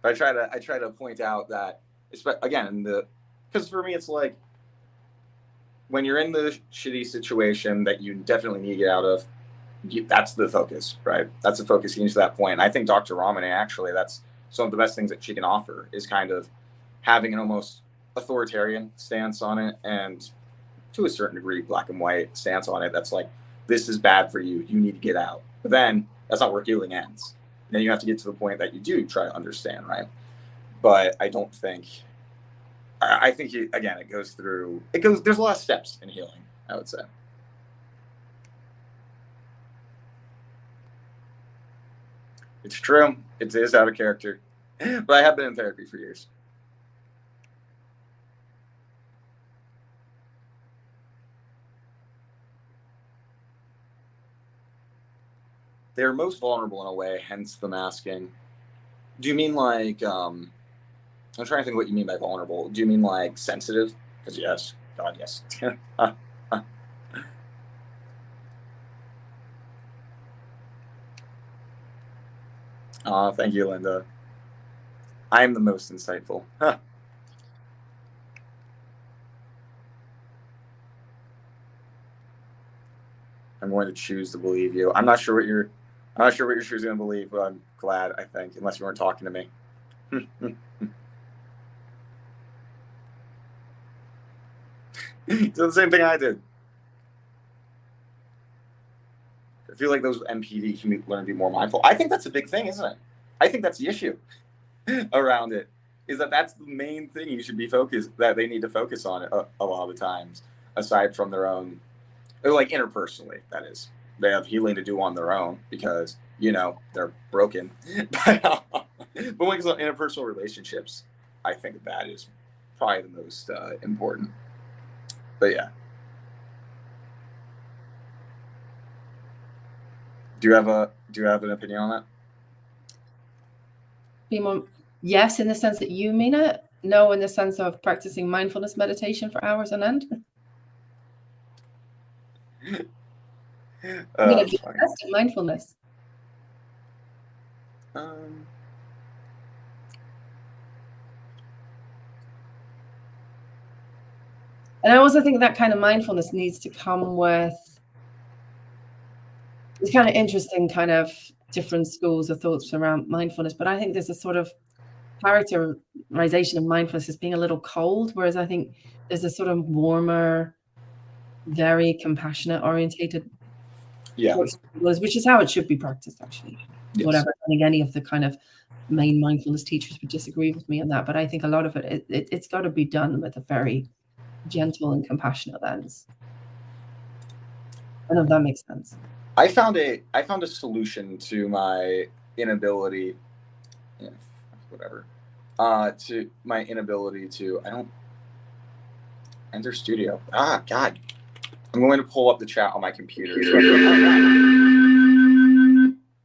But I try to point out that, again, because for me, it's like when you're in the shitty situation that you definitely need to get out of, that's the focus, right? That's the focus getting to that point. And I think Dr. Ramani, actually, that's some of the best things that she can offer, is kind of having an almost authoritarian stance on it, and to a certain degree, black and white stance on it. That's like, this is bad for you. You need to get out. But then that's not where healing ends. Then you have to get to the point that you do try to understand, right? But I don't think, I think, again, there's a lot of steps in healing, I would say. It's true. It is out of character. But I have been in therapy for years. They're most vulnerable in a way, hence the masking. Do you mean like, I'm trying to think what you mean by vulnerable. Do you mean like sensitive? Because yes, God, yes. Thank you, Linda. I am the most insightful. I'm going to choose to believe you. I'm not sure what you're choosing to believe, but I'm glad, I think, unless you weren't talking to me. You did the same thing I did. I feel like those MPD can learn to be more mindful. I think that's a big thing, isn't it? I think that's the issue around it, is that that's the main thing that they need to focus on a lot of the times, aside from their own, like interpersonally, that is. They have healing to do on their own because, they're broken. But when it comes to interpersonal relationships, I think that is probably the most important. But yeah. Do you have an opinion on that? Be more, yes, in the sense that you mean it. No, in the sense of practicing mindfulness meditation for hours on end. I'm going to be best at mindfulness. And I also think that kind of mindfulness needs to come with, it's kind of interesting, kind of different schools of thoughts around mindfulness, but I think there's a sort of characterization of mindfulness as being a little cold, whereas I think there's a sort of warmer, very compassionate orientated, yeah, which is how it should be practiced, actually. Yes. Whatever, I think any of the kind of main mindfulness teachers would disagree with me on that, but I think a lot of it's got to be done with a very gentle and compassionate lens. I don't know if that makes sense. I found a solution to my inability, whatever, to my inability to, I don't enter studio. God. I'm going to pull up the chat on my computer.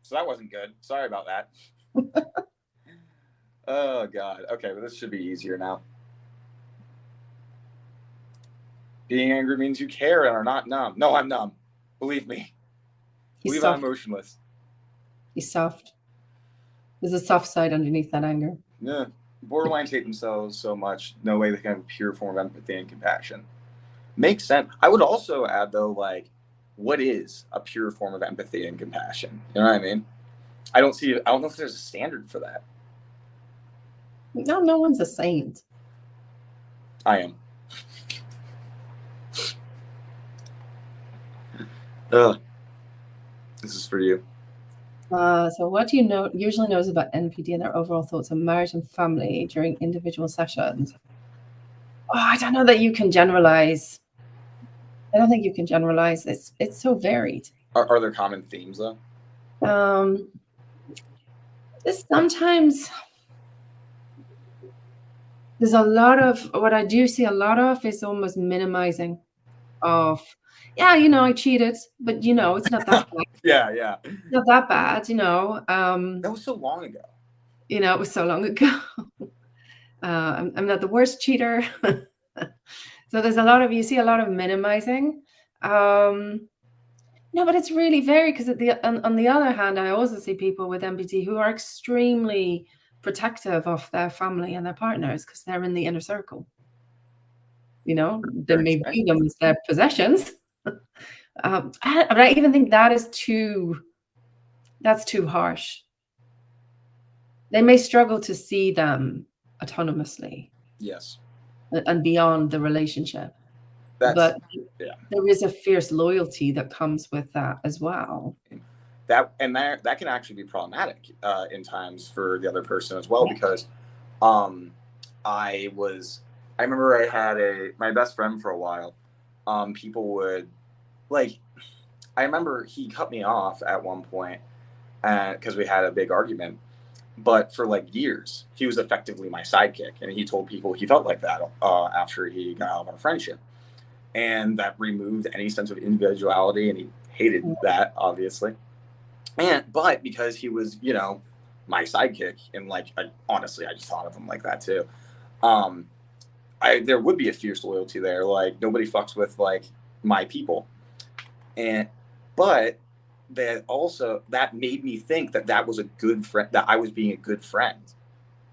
So that wasn't good. Sorry about that. Oh, God. Okay, but this should be easier now. Being angry means you care and are not numb. No, I'm numb. Believe me. Believe I'm emotionless. He's soft. There's a soft side underneath that anger. Yeah. Borderlines hate themselves so much. No way they can have a pure form of empathy and compassion. Makes sense. I would also add, though, like, what is a pure form of empathy and compassion? You know what I mean? I don't know if there's a standard for that. No one's a saint. I am. This is for you. So what do you usually knows about NPD and their overall thoughts on marriage and family during individual sessions? Oh, I don't know that you can generalize. I don't think you can generalize. It's so varied. Are there common themes, though? Sometimes there's a lot of, what I do see a lot of is almost minimizing of, yeah, I cheated, but it's not that bad. Yeah. It's not that bad, That was so long ago. It was so long ago. I'm not the worst cheater. So there's you see a lot of minimizing. No, but it's really varied, because on the other hand, I also see people with NPD who are extremely protective of their family and their partners because they're in the inner circle. They may view them as their possessions. But I even think that's too harsh. They may struggle to see them autonomously. Yes. And beyond the relationship. But there is a fierce loyalty that comes with that as well. That can actually be problematic in times for the other person as well, because I remember I had my best friend for a while. People would, like, I remember he cut me off at one point because we had a big argument. But for like years, he was effectively my sidekick, and he told people he felt like that after he got out of our friendship, and that removed any sense of individuality, and he hated that, obviously. But because he was, my sidekick, and honestly, I just thought of him like that too. There would be a fierce loyalty there. Like, nobody fucks with like my people, but that made me think that was a good friend, that I was being a good friend,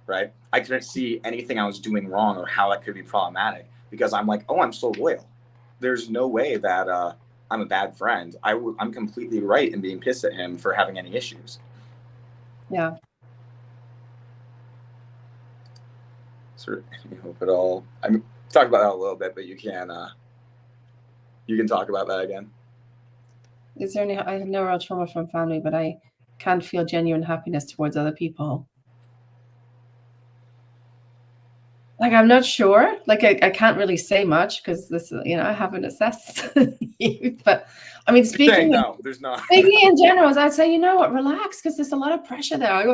right? I couldn't see anything I was doing wrong or how that could be problematic, because I'm like, oh, I'm so loyal. There's no way that I'm a bad friend. I'm completely right in being pissed at him for having any issues. Yeah. So I hope it all. I'm talking about that a little bit, but you can talk about that again. Is there I have no real trauma from family, but I can't feel genuine happiness towards other people. Like, I'm not sure. Like, I can't really say much because this, I haven't assessed you. But I mean, speaking there's not. Speaking in general, I'd say, relax, because there's a lot of pressure there.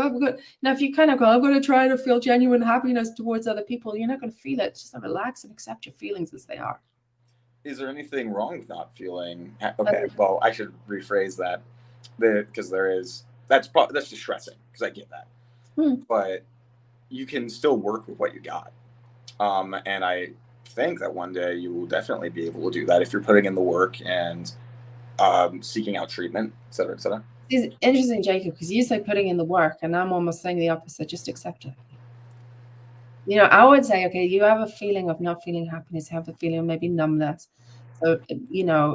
Now, if you kind of go, I'm going to try to feel genuine happiness towards other people, you're not going to feel it. Just relax and accept your feelings as they are. Is there anything wrong with not feeling? Okay, well, I should rephrase that, because that's distressing, because I get that. But you can still work with what you got. And I think that one day you will definitely be able to do that if you're putting in the work and seeking out treatment, et cetera, et cetera. It's interesting, Jacob, because you say putting in the work, and I'm almost saying the opposite. Just accept it. I would say, okay, you have a feeling of not feeling happiness, you have the feeling of maybe numbness. So,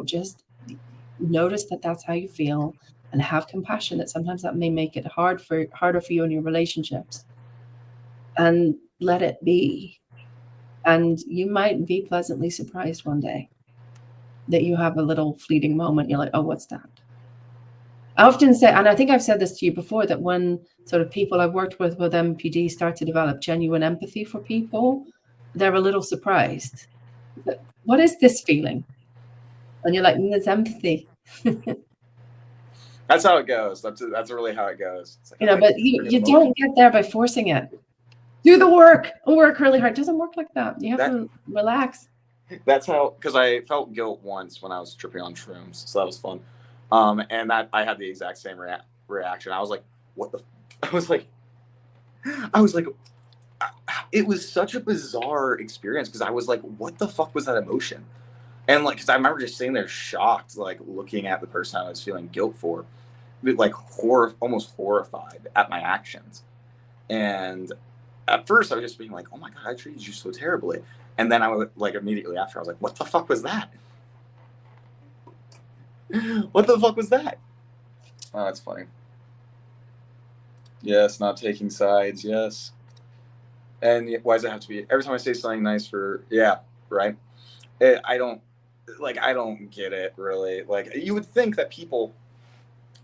just notice that that's how you feel, and have compassion that sometimes that may make it harder for you in your relationships, and let it be. And you might be pleasantly surprised one day that you have a little fleeting moment. You're like, oh, what's that? I often say, and I think I've said this to you before, that when sort of people I've worked with MPD start to develop genuine empathy for people, they're a little surprised. But what is this feeling? And you're like, it's empathy. That's how it goes. That's really how it goes. It's like, But you don't get there by forcing it. Do the work and work really hard. It doesn't work like that. You have to relax. That's how, because I felt guilt once when I was tripping on shrooms, so that was fun. And that I had the exact same reaction. I was like, what the? I was like, it was such a bizarre experience because I was like, what the fuck was that emotion? And like, because I remember just sitting there shocked, like looking at the person I was feeling guilt for, like almost horrified at my actions. And at first I was just being like, oh my God, I treated you so terribly. And then I was like, immediately after, I was like, what the fuck was that? What the fuck was that? Oh, that's funny. Yes, not taking sides. Yes. And why does it have to be every time I say something nice for, yeah, right? I don't get it really. Like, you would think that people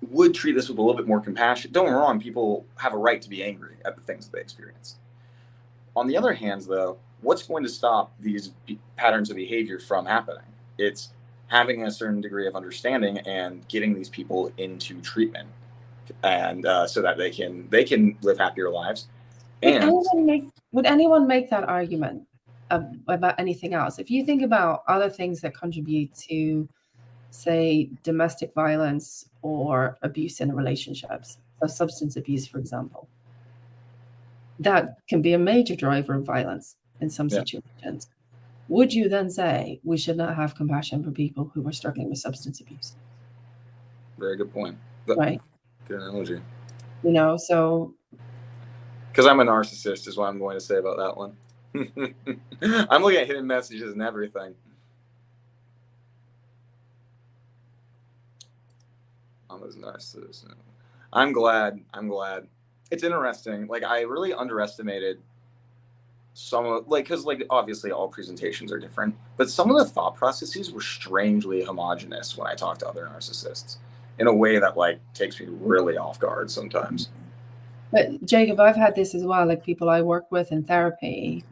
would treat this with a little bit more compassion. Don't get me wrong, people have a right to be angry at the things that they experienced. On the other hand, though, what's going to stop these patterns of behavior from happening? It's having a certain degree of understanding and getting these people into treatment, and so that they can live happier lives. And would anyone make that argument about anything else? If you think about other things that contribute to, say, domestic violence or abuse in relationships, so substance abuse, for example, that can be a major driver of violence in some situations. Would you then say we should not have compassion for people who are struggling with substance abuse? Very good point. Right. Good analogy. So. Because I'm a narcissist is what I'm going to say about that one. I'm looking at hidden messages and everything. I'm a narcissist. I'm glad. It's interesting. Like, I really underestimated some of, like, because like obviously all presentations are different, but some of the thought processes were strangely homogenous when I talk to other narcissists in a way that like takes me really off guard sometimes. But Jacob, I've had this as well. Like, people I work with in therapy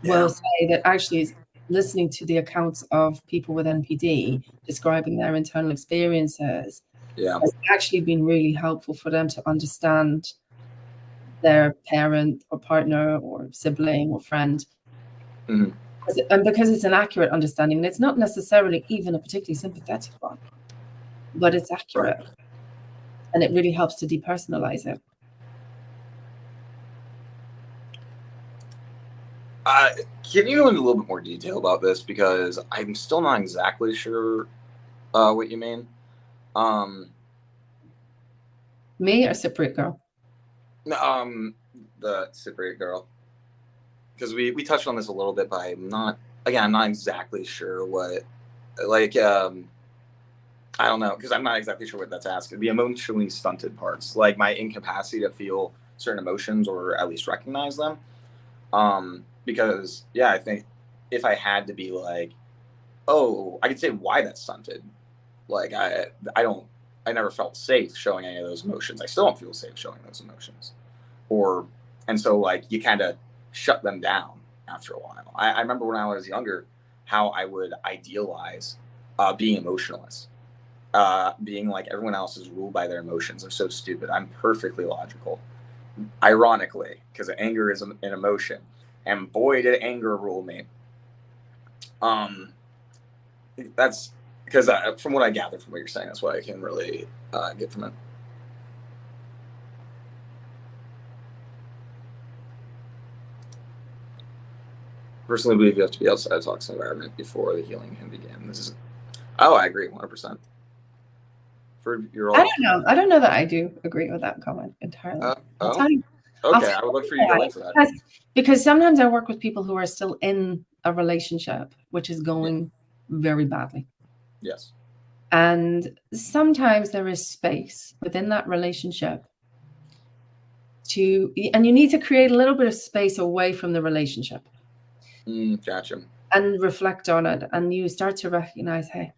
will say that actually listening to the accounts of people with NPD describing their internal experiences has actually been really helpful for them to understand their parent or partner or sibling or friend. Mm-hmm. And because it's an accurate understanding, and it's not necessarily even a particularly sympathetic one, but it's accurate. Right. And it really helps to depersonalize it. Can you go into a little bit more detail about this? Because I'm still not exactly sure what you mean. Me or Cypriot girl? The Cypriot girl. Because we touched on this a little bit, but I'm not exactly sure what, like, I don't know, because I'm not exactly sure what that's asking. The emotionally stunted parts, like my incapacity to feel certain emotions or at least recognize them. Because I think if I had to be like, oh, I could say why that's stunted. Like, I never felt safe showing any of those emotions. I still don't feel safe showing those emotions. And so like you kind of shut them down after a while. I remember when I was younger, how I would idealize being emotionless. Being like, everyone else is ruled by their emotions. They're so stupid. I'm perfectly logical. Ironically, because anger is an emotion. And boy, did anger rule me. That's because from what I gather from what you're saying, that's what I can really get from it. Personally believe you have to be outside a toxic environment before the healing can begin. I agree 100%. I don't know that I do agree with that comment entirely. Okay, I would love for you to go into that. Because sometimes I work with people who are still in a relationship which is going very badly. Yes. And sometimes there is space within that relationship and you need to create a little bit of space away from the relationship. Gotcha. And reflect on it, and you start to recognize, hey,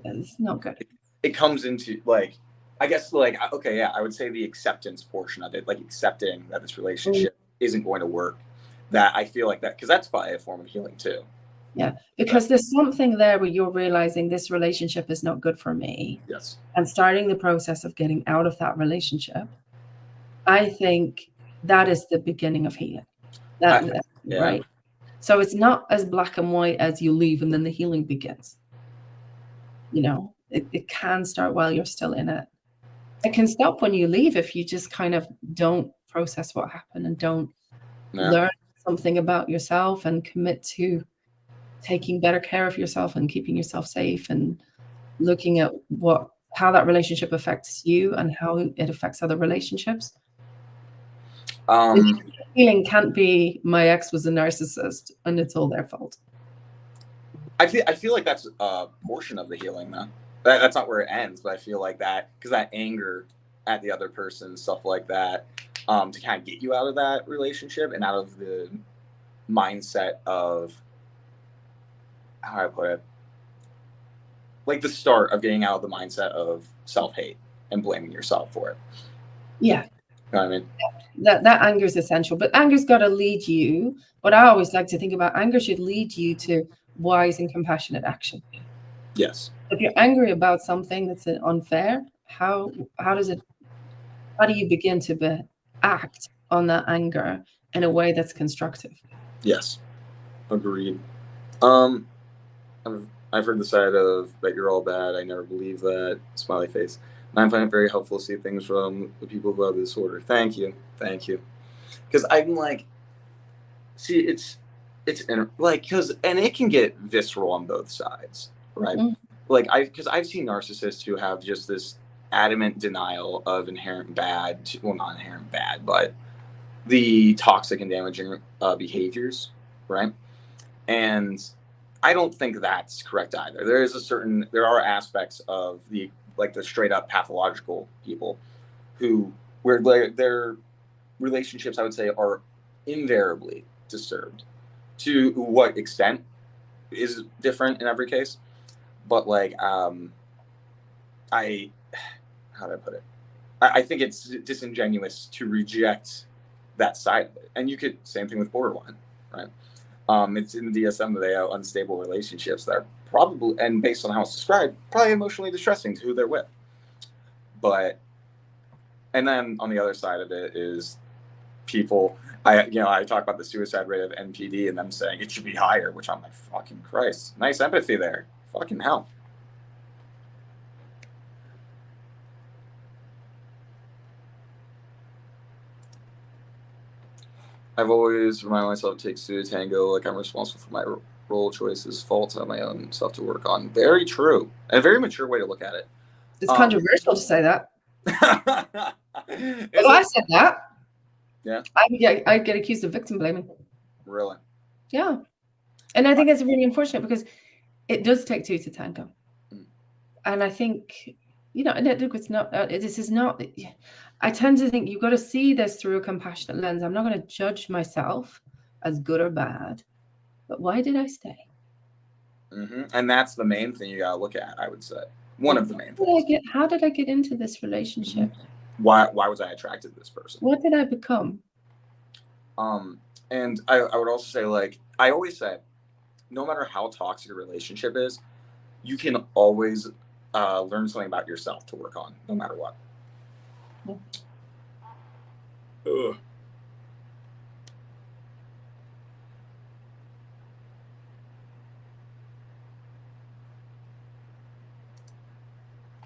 this is not good. It comes into like, I guess like, okay, yeah, I would say the acceptance portion of it, like accepting that this relationship isn't going to work. That I feel like that, because that's probably a form of healing too. Yeah, because there's something there where you're realizing this relationship is not good for me. Yes. And starting the process of getting out of that relationship. I think that is the beginning of healing. Right? So it's not as black and white as you leave and then the healing begins. You know, it can start while you're still in it. It can stop when you leave if you just kind of don't process what happened and don't learn something about yourself and commit to taking better care of yourself and keeping yourself safe and looking at how that relationship affects you and how it affects other relationships. Healing can't be my ex was a narcissist and it's all their fault. I feel like that's a portion of the healing, though. That's not where it ends, but I feel like that, because that anger at the other person, stuff like that, to kind of get you out of that relationship and out of the mindset of, how do I put it, like the start of getting out of the mindset of self-hate and blaming yourself for it. Yeah. You know what I mean? That anger is essential, but anger's got to lead you. But I always like to think about anger should lead you to wise and compassionate action. Yes. If you're angry about something that's unfair, how do you begin to act on that anger in a way that's constructive? Yes. Agreed. I've heard the side of that you're all bad. I never believe that. Smiley face. And I find it very helpful to see things from the people who have the disorder. Thank you. Because I'm like, see, it's like, because, and it can get visceral on both sides, right? Mm-hmm. Like because I've seen narcissists who have just this adamant denial of inherent bad, well, not inherent bad, but the toxic and damaging behaviors, right? And I don't think that's correct either. There are aspects of the straight up pathological people where their relationships, I would say, are invariably disturbed. To what extent is different in every case, but like, how do I put it? I think it's disingenuous to reject that side of it. And you could, same thing with borderline, right? It's in the DSM that they have unstable relationships that are probably, and based on how it's described, probably emotionally distressing to who they're with. But, and then on the other side of it is people, I talk about the suicide rate of NPD and them saying it should be higher, which I'm like, fucking Christ. Nice empathy there. Fucking hell. I've always reminded myself it takes two to tango, like I'm responsible for my role choices, faults, and my own stuff to work on. Very true. And a very mature way to look at it. It's controversial to say that. Well, I said that. Yeah. I get accused of victim blaming. Really? Yeah. And I think it's really unfortunate because it does take two to tango. And I think, it's not, this is not, I tend to think you've got to see this through a compassionate lens. I'm not going to judge myself as good or bad, but why did I stay? Mm-hmm. And that's the main thing you got to look at, I would say. One of the main things. How did I get into this relationship? Why was I attracted to this person? What did I become? And I would also say, like, I always say, no matter how toxic a relationship is, you can always learn something about yourself to work on, no matter what. Ugh.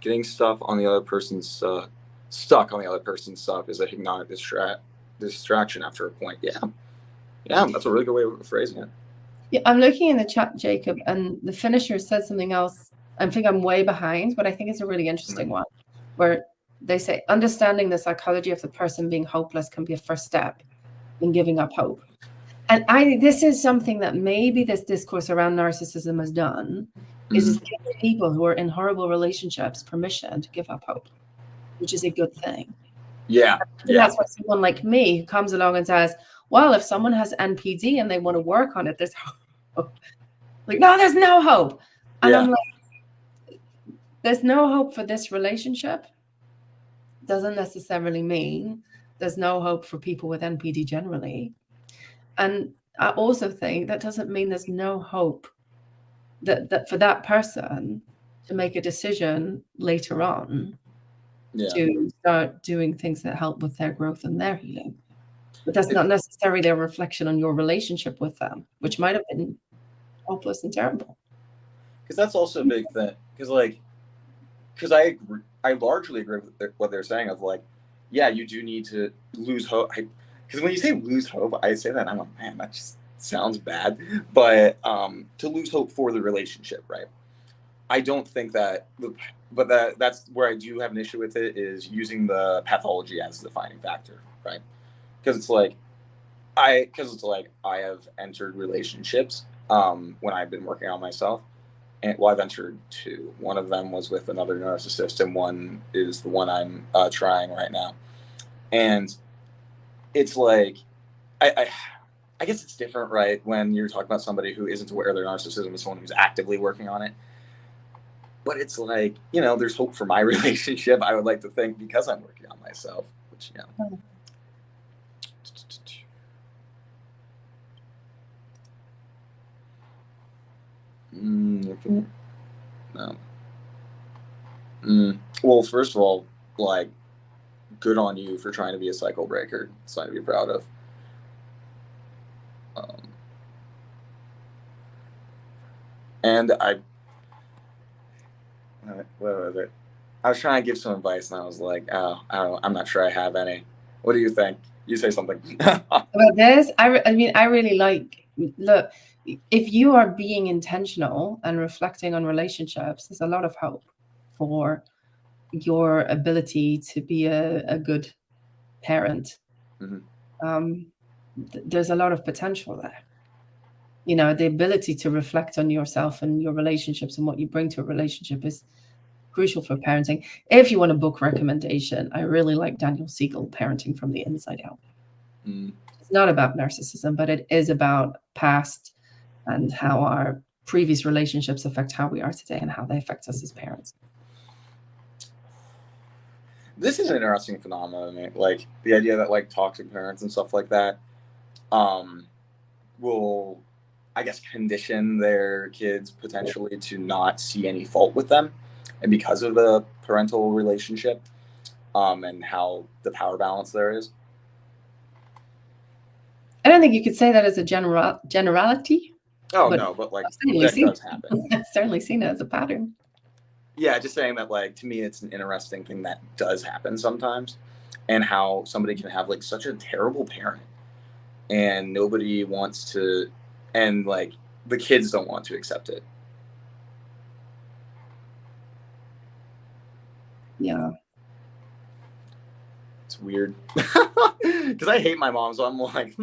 Getting stuck on the other person's stuff is a hypnotic distraction after a point. Yeah, that's a really good way of phrasing it. Yeah, I'm looking in the chat, Jacob, and the finisher said something else. I think I'm way behind, but I think it's a really interesting one, where they say understanding the psychology of the person being hopeless can be a first step in giving up hope. And this is something that maybe this discourse around narcissism has done, is giving people who are in horrible relationships permission to give up hope, which is a good thing. Yeah. That's why someone like me who comes along and says, well, if someone has NPD and they want to work on it, there's hope. Like, no, there's no hope. And I'm like, there's no hope for this relationship. doesn't necessarily mean there's no hope for people with NPD generally. And I also think that doesn't mean there's no hope that for that person to make a decision later on to start doing things that help with their growth and their healing. But that's not necessarily a reflection on your relationship with them, which might have been hopeless and terrible. Because that's also a big thing. Because I largely agree with what they're saying of like, yeah, you do need to lose hope. Because when you say lose hope, I say that and I'm like, man, that just sounds bad. But to lose hope for the relationship, right? I don't think that, but that's where I do have an issue with it, is using the pathology as the defining factor, right? Because it's like, I have entered relationships when I've been working on myself. And well, I've entered 2. One of them was with another narcissist, and one is the one I'm trying right now. And it's like, I guess it's different, right? When you're talking about somebody who isn't aware of their narcissism and someone who's actively working on it. But it's like, you know, there's hope for my relationship, I would like to think, because I'm working on myself, which, you know. No. Well, first of all, like, good on you for trying to be a cycle breaker. It's something to be proud of. And what was it? I was trying to give some advice, and I was like, oh, I'm not sure I have any. What do you think? You say something. About this, I mean, I really like, look, if you are being intentional and reflecting on relationships, there's a lot of hope for your ability to be a good parent. There's a lot of potential there. You know, the ability to reflect on yourself and your relationships and what you bring to a relationship is crucial for parenting. If you want a book recommendation, I really like Daniel Siegel, Parenting from the Inside Out. It's not about narcissism, but it is about past and how our previous relationships affect how we are today and how they affect us as parents. This is an interesting phenomenon, like the idea that like toxic parents and stuff like that will, I guess, condition their kids potentially to not see any fault with them, and because of the parental relationship and how the power balance there is. I don't think you could say that as a generality. Oh, no, but like that does happen. I've certainly seen it as a pattern. Yeah, just saying that, like, to me, it's an interesting thing that does happen sometimes, and how somebody can have like such a terrible parent and nobody wants to, and like the kids don't want to accept it. Yeah. It's weird. Because I hate my mom, so I'm like,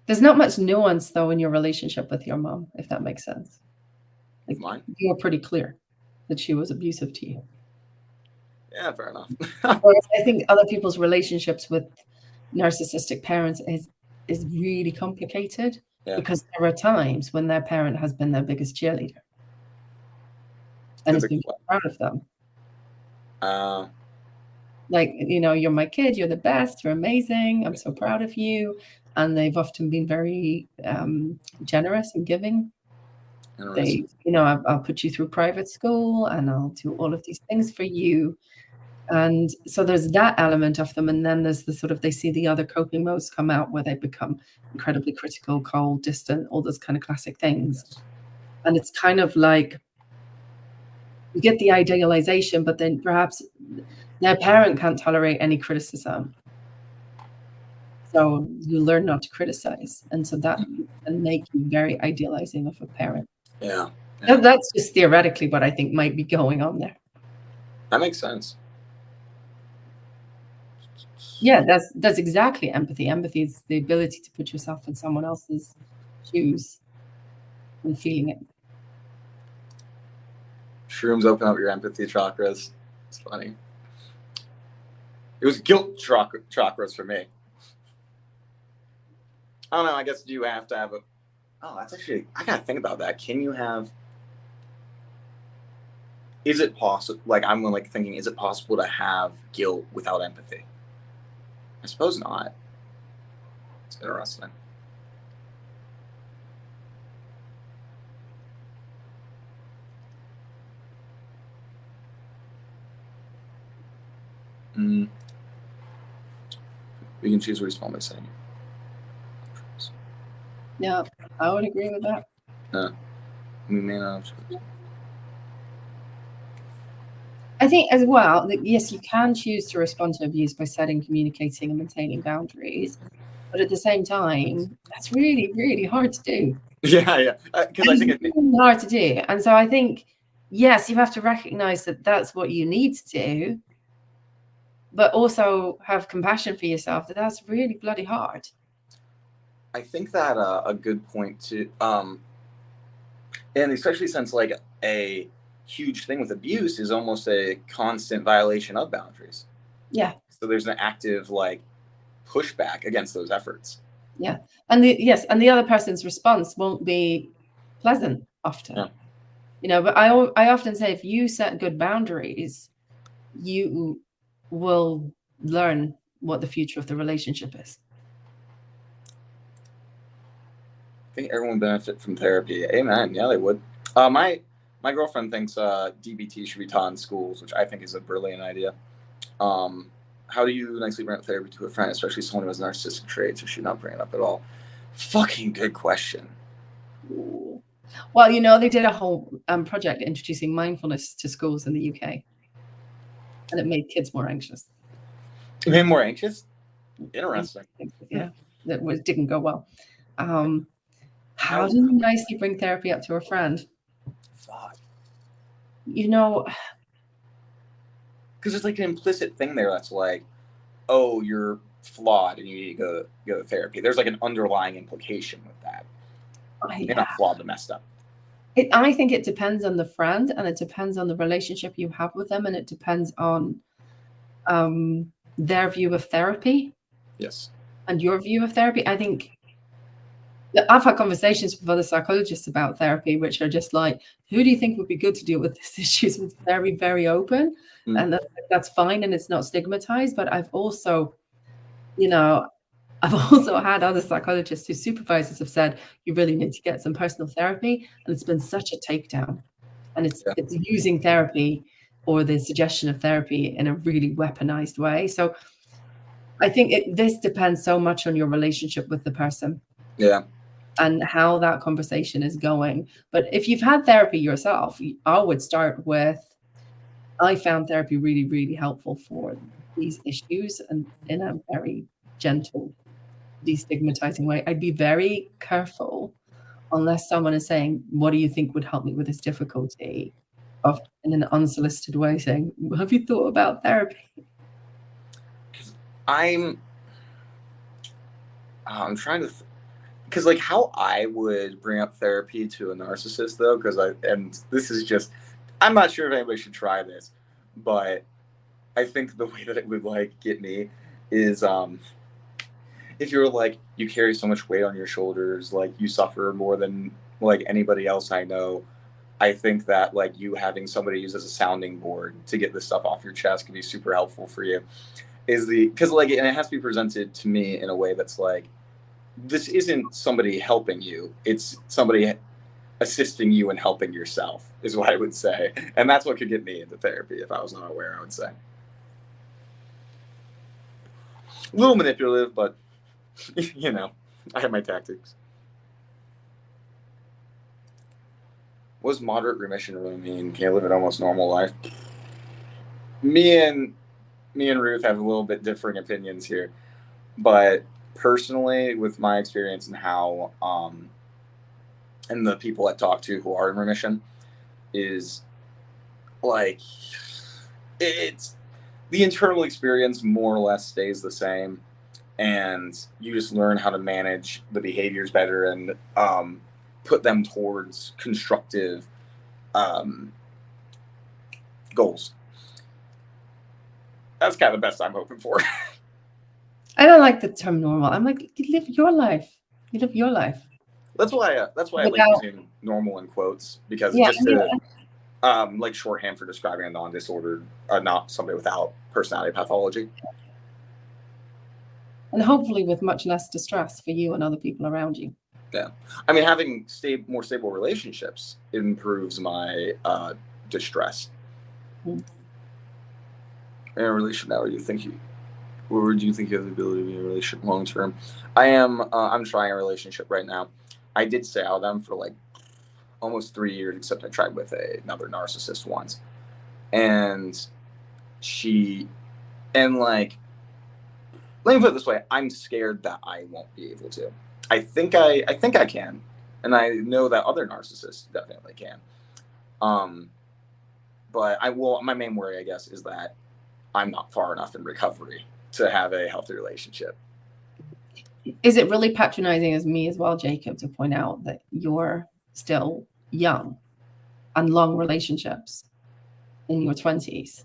There's not much nuance, though, in your relationship with your mom, if that makes sense. Like, mine? you were pretty clear that she was abusive to you. Yeah, fair enough. Whereas I think other people's relationships with narcissistic parents is really complicated, because there are times when their parent has been their biggest cheerleader and has been proud of them. Like, you know, you're my kid, you're the best, you're amazing, I'm so proud of you. And they've often been very generous and giving. They, you know, I'll put you through private school and I'll do all of these things for you. And so there's that element of them. And then there's the sort of, they see the other coping modes come out where they become incredibly critical, cold, distant, all those kind of classic things. And it's kind of like, you get the idealization, but then perhaps their parent can't tolerate any criticism. So you learn not to criticize. And so that can make you very idealizing of a parent. Yeah. That's just theoretically what I think might be going on there. That makes sense. Yeah, that's exactly empathy. Empathy is the ability to put yourself in someone else's shoes and feeling it. Shrooms open up your empathy chakras. It's funny. It was guilt chakras for me. I don't know. I guess you have to have a. Oh, that's actually. I gotta think about that. Can you have? is it possible, like I'm like thinking, is it possible to have guilt without empathy? I suppose not. It's interesting. We can choose to respond by saying. Yeah, I would agree with that. We may not have choice. I think as well that yes, you can choose to respond to abuse by setting, communicating, and maintaining boundaries, but at the same time, that's really, really hard to do. Yeah, because I think it's really hard to do, and so I think yes, you have to recognize that that's what you need to do, but also have compassion for yourself that that's really bloody hard. I think that a good point too, and especially since like a huge thing with abuse is almost a constant violation of boundaries. Yeah. So there's an active like pushback against those efforts. Yeah, and the other person's response won't be pleasant often. Yeah. You know, but I often say if you set good boundaries, you will learn what the future of the relationship is. I think everyone benefit from therapy. Amen. Yeah, they would. My girlfriend thinks DBT should be taught in schools, which I think is a brilliant idea. How do you nicely bring up therapy to a friend, especially someone who has narcissistic traits, or should not bring it up at all? Fucking good question. Ooh. Well, you know, they did a whole project introducing mindfulness to schools in the UK, and it made kids more anxious. It made more anxious? Interesting. Yeah, that didn't go well. How do you nicely bring therapy up to a friend? Fuck. You know, because there's like an implicit thing there that's like, oh, you're flawed and you need to go to therapy. There's like an underlying implication with that. You're not flawed but messed up. I think it depends on the friend, and it depends on the relationship you have with them, and it depends on their view of therapy. Yes. And your view of therapy. I think I've had conversations with other psychologists about therapy, which are just like, who do you think would be good to deal with this issue? So it's very, very open, and that's fine, and it's not stigmatized. But I've also, you know, I've also had other psychologists whose supervisors have said, you really need to get some personal therapy. And it's been such a takedown. And it's using therapy or the suggestion of therapy in a really weaponized way. So I think this depends so much on your relationship with the person. Yeah. And how that conversation is going. But if you've had therapy yourself, I would start with, I found therapy really, really helpful for these issues, and in a very gentle, destigmatizing way. I'd be very careful unless someone is saying, what do you think would help me with this difficulty? Of in an unsolicited way saying, have you thought about therapy? I'm trying to because like how I would bring up therapy to a narcissist though, and this is just, I'm not sure if anybody should try this, but I think the way that it would like get me is if you're like, you carry so much weight on your shoulders, like you suffer more than like anybody else I know, I think that like you having somebody use as a sounding board to get this stuff off your chest can be super helpful for you. Because like, and it has to be presented to me in a way that's like, this isn't somebody helping you, it's somebody assisting you in helping yourself, is what I would say. And that's what could get me into therapy if I was not aware, I would say. A little manipulative, but you know, I have my tactics. What does moderate remission really mean? Can you live an almost normal life? Me and Ruth have a little bit differing opinions here, but personally, with my experience and how and the people I talk to who are in remission, is like, it's the internal experience more or less stays the same, and you just learn how to manage the behaviors better and put them towards constructive goals. That's kind of the best I'm hoping for. I don't like the term normal. I'm like, you live your life. You live your life. That's why I like using normal in quotes, because Like shorthand for describing a non-disordered, not somebody without personality pathology. And hopefully with much less distress for you and other people around you. Yeah. I mean, having more stable relationships improves my distress. In a relationship now, or do you think you have the ability to be in a relationship long term? I'm trying a relationship right now. I did stay out of them for like almost 3 years, except I tried with another narcissist once. And like, let me put it this way, I'm scared that I won't be able to. I think I can. And I know that other narcissists definitely can. But my main worry, I guess, is that I'm not far enough in recovery to have a healthy relationship. Is it really patronizing as me as well, Jacob, to point out that you're still young and long relationships in your 20s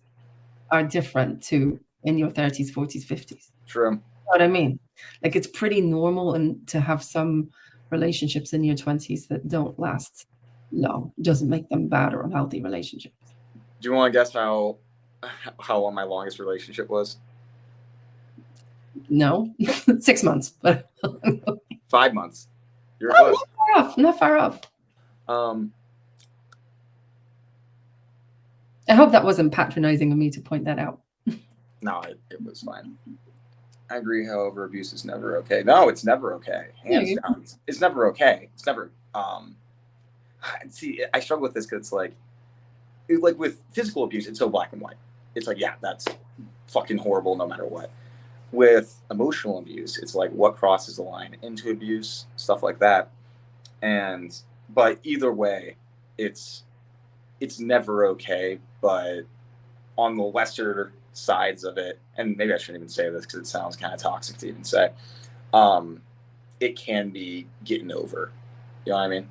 are different to in your 30s, 40s, 50s? True. You know what I mean? Like, it's pretty normal and to have some relationships in your 20s that don't last long. It doesn't make them bad or unhealthy relationships. Do you want to guess how long my longest relationship was? No. 6 months. But 5 months. You're close. Not far off. I hope that wasn't patronizing of me to point that out. No, it was fine. I agree, however, abuse is never okay. No, it's never okay. Hands down. It's never okay. It's never see, I struggle with this because it's like with physical abuse, it's so black and white. It's like, yeah, that's fucking horrible no matter what. With emotional abuse, it's like what crosses the line into abuse, stuff like that. But either way, it's never okay. But on the lesser sides of it, and maybe I shouldn't even say this because it sounds kind of toxic to even say, it can be getting over. You know what I mean?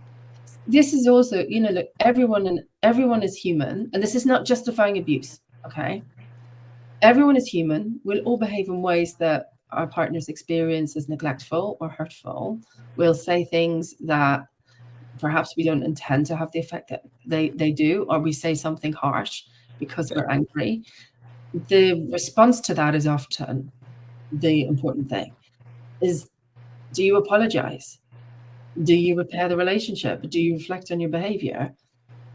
This is also, look, everyone is human, and this is not justifying abuse, okay? Everyone is human. We'll all behave in ways that our partners experience as neglectful or hurtful. We'll say things that perhaps we don't intend to have the effect that they do, or we say something harsh because we're angry. The response to that is often the important thing. Is, do you apologize? Do you repair the relationship? Do you reflect on your behavior?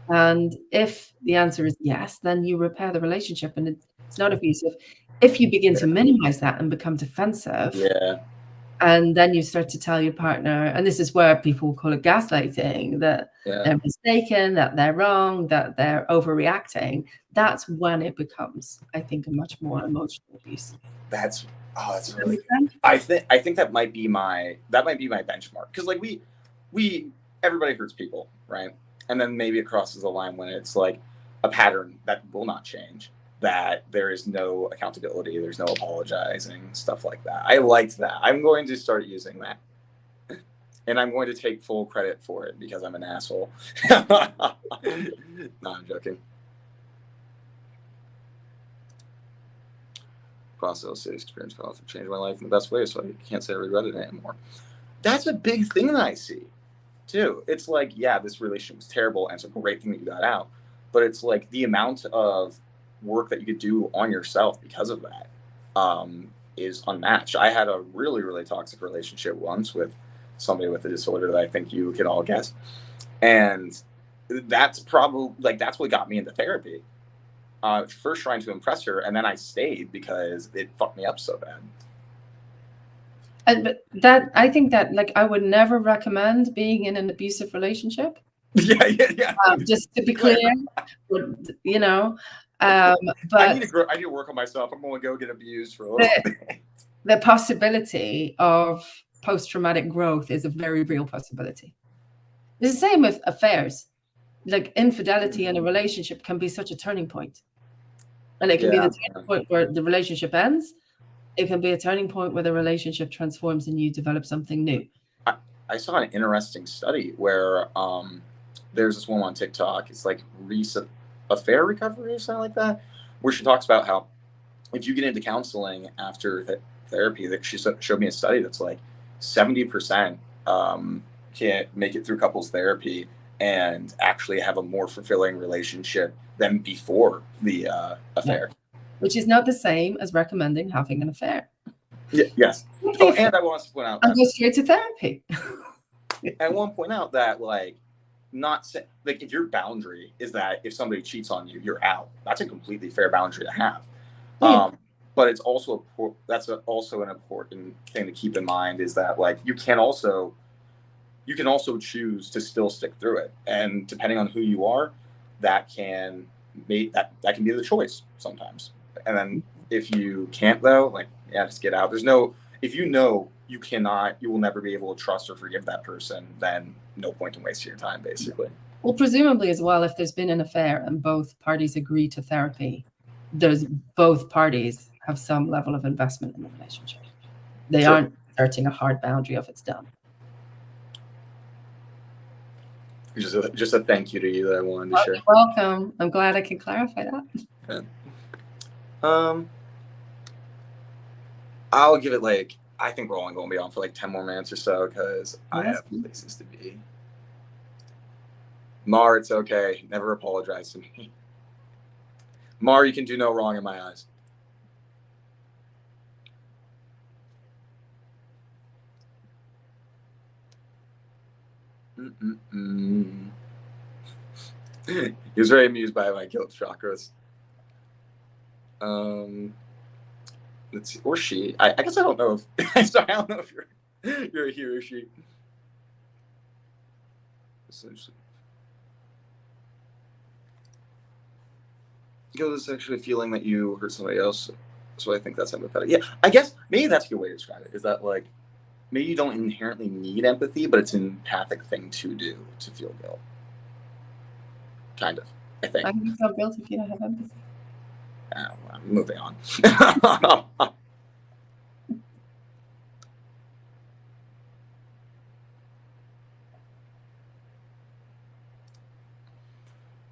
And if the answer is yes, then you repair the relationship and it's not abusive. If you begin to minimize that and become defensive, and then you start to tell your partner, and this is where people call it gaslighting, that they're mistaken, that they're wrong, that they're overreacting, that's when it becomes, I think, a much more emotional abuse. That's really good. I think that might be my benchmark, because like everybody hurts people, right? And then maybe it crosses the line when it's like a pattern that will not change, that there is no accountability, there's no apologizing, stuff like that. I liked that. I'm going to start using that. And I'm going to take full credit for it because I'm an asshole. No, I'm joking. Process experience often changed my life in the best way, so I can't say I regret it anymore. That's a big thing that I see too. It's like, yeah, this relationship was terrible and it's a great thing that you got out, but it's like the amount of work that you could do on yourself because of that is unmatched. I had a really, really toxic relationship once with somebody with a disorder that I think you can all guess. And that's probably that's what got me into therapy. First trying to impress her, and then I stayed because it fucked me up so bad. But that, I think that, like, I would never recommend being in an abusive relationship. Yeah. Just to be clear, you know. But I need to work on myself. I'm going to go get abused for a little bit. The possibility of post-traumatic growth is a very real possibility. It's the same with affairs. Like, infidelity in a relationship can be such a turning point. And it can be the turning point where the relationship ends. It can be a turning point where the relationship transforms and you develop something new. I saw an interesting study where there's this woman on TikTok. It's like recent affair recovery or something like that, where she talks about how if you get into counseling after therapy, that she showed me a study that's like 70% can't make it through couples therapy, and actually have a more fulfilling relationship than before the affair. Which is not the same as recommending having an affair. Yes. Oh, and I want to point out and go straight to therapy. I want to point out that, like, if your boundary is that if somebody cheats on you, you're out. That's a completely fair boundary to have. Yeah. But it's also also an important thing to keep in mind is that, like, you can also choose to still stick through it, and depending on who you are, that can be the choice sometimes. And then if you can't, though, like, yeah, just get out. If you know you will never be able to trust or forgive that person, then no point in wasting your time, basically. Well, presumably as well, if there's been an affair and both parties agree to therapy, both parties have some level of investment in the relationship. They aren't starting a hard boundary of it's done. Just a thank you to you that I wanted to share. You're welcome. I'm glad I can clarify that. Yeah. I'll give it, like, I think we're only going to be on for like 10 more minutes or so because I have places to be. Mar, it's okay. Never apologize to me. Mar, you can do no wrong in my eyes. He was very amused by my guilt chakras. Let's see, or she. I guess I don't know if. Sorry, I don't know if you're a he or she. Essentially, guilt is actually feeling that you hurt somebody else. So I think that's empathetic. Yeah, I guess maybe that's a good way to describe it. Is that, like, maybe you don't inherently need empathy, but it's an empathic thing to do to feel guilt. Kind of, I think. I can feel guilt if you don't have empathy. Moving on.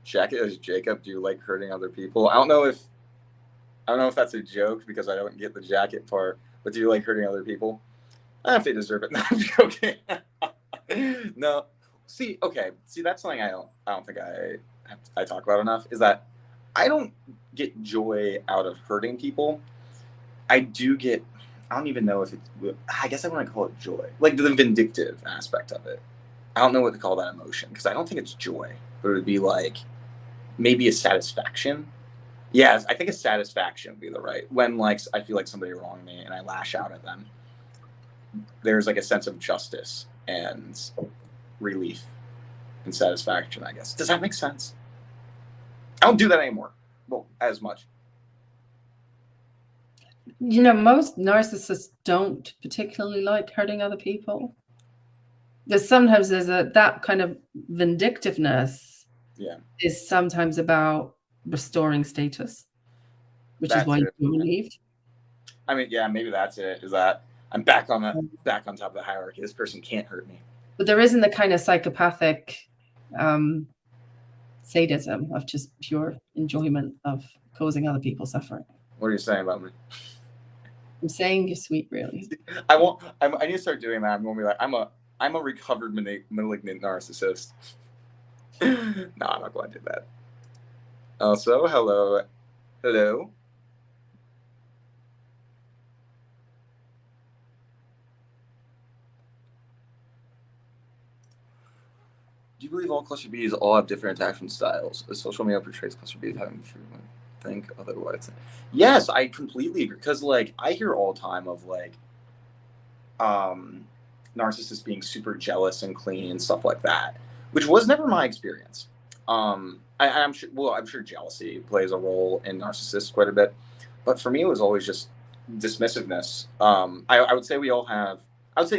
Jacob, do you like hurting other people? I don't know if that's a joke because I don't get the jacket part, but do you like hurting other people? I don't know if they deserve it. No, I'm joking. No. See, that's something I don't think I talk about enough, is that I don't get joy out of hurting people. I don't even know if I guess I want to call it joy. Like the vindictive aspect of it. I don't know what to call that emotion because I don't think it's joy, but it would be like maybe a satisfaction. Yeah, I think a satisfaction would be the right. When, like, I feel like somebody wronged me and I lash out at them, there's like a sense of justice and relief and satisfaction, I guess. Does that make sense? I don't do that anymore. Well, as much. You know, most narcissists don't particularly like hurting other people. Sometimes that kind of vindictiveness is sometimes about restoring status, which is why you're relieved. I mean, yeah, maybe that's it. Is that I'm back on top of the hierarchy. This person can't hurt me. But there isn't the kind of psychopathic sadism of just pure enjoyment of causing other people suffering. What are you saying about me? I'm saying you're sweet, really. I need to start doing that. I'm going to be like, I'm a recovered malignant narcissist. No, I'm not going to do that. Also, hello. Do you believe all cluster Bs all have different attachment styles? As social media portrays cluster Bs having treatment. Think otherwise. Yes, I completely agree. Because, like, I hear all the time of, like, narcissists being super jealous and clingy and stuff like that, which was never my experience. I'm sure jealousy plays a role in narcissists quite a bit, but for me, it was always just dismissiveness. I would say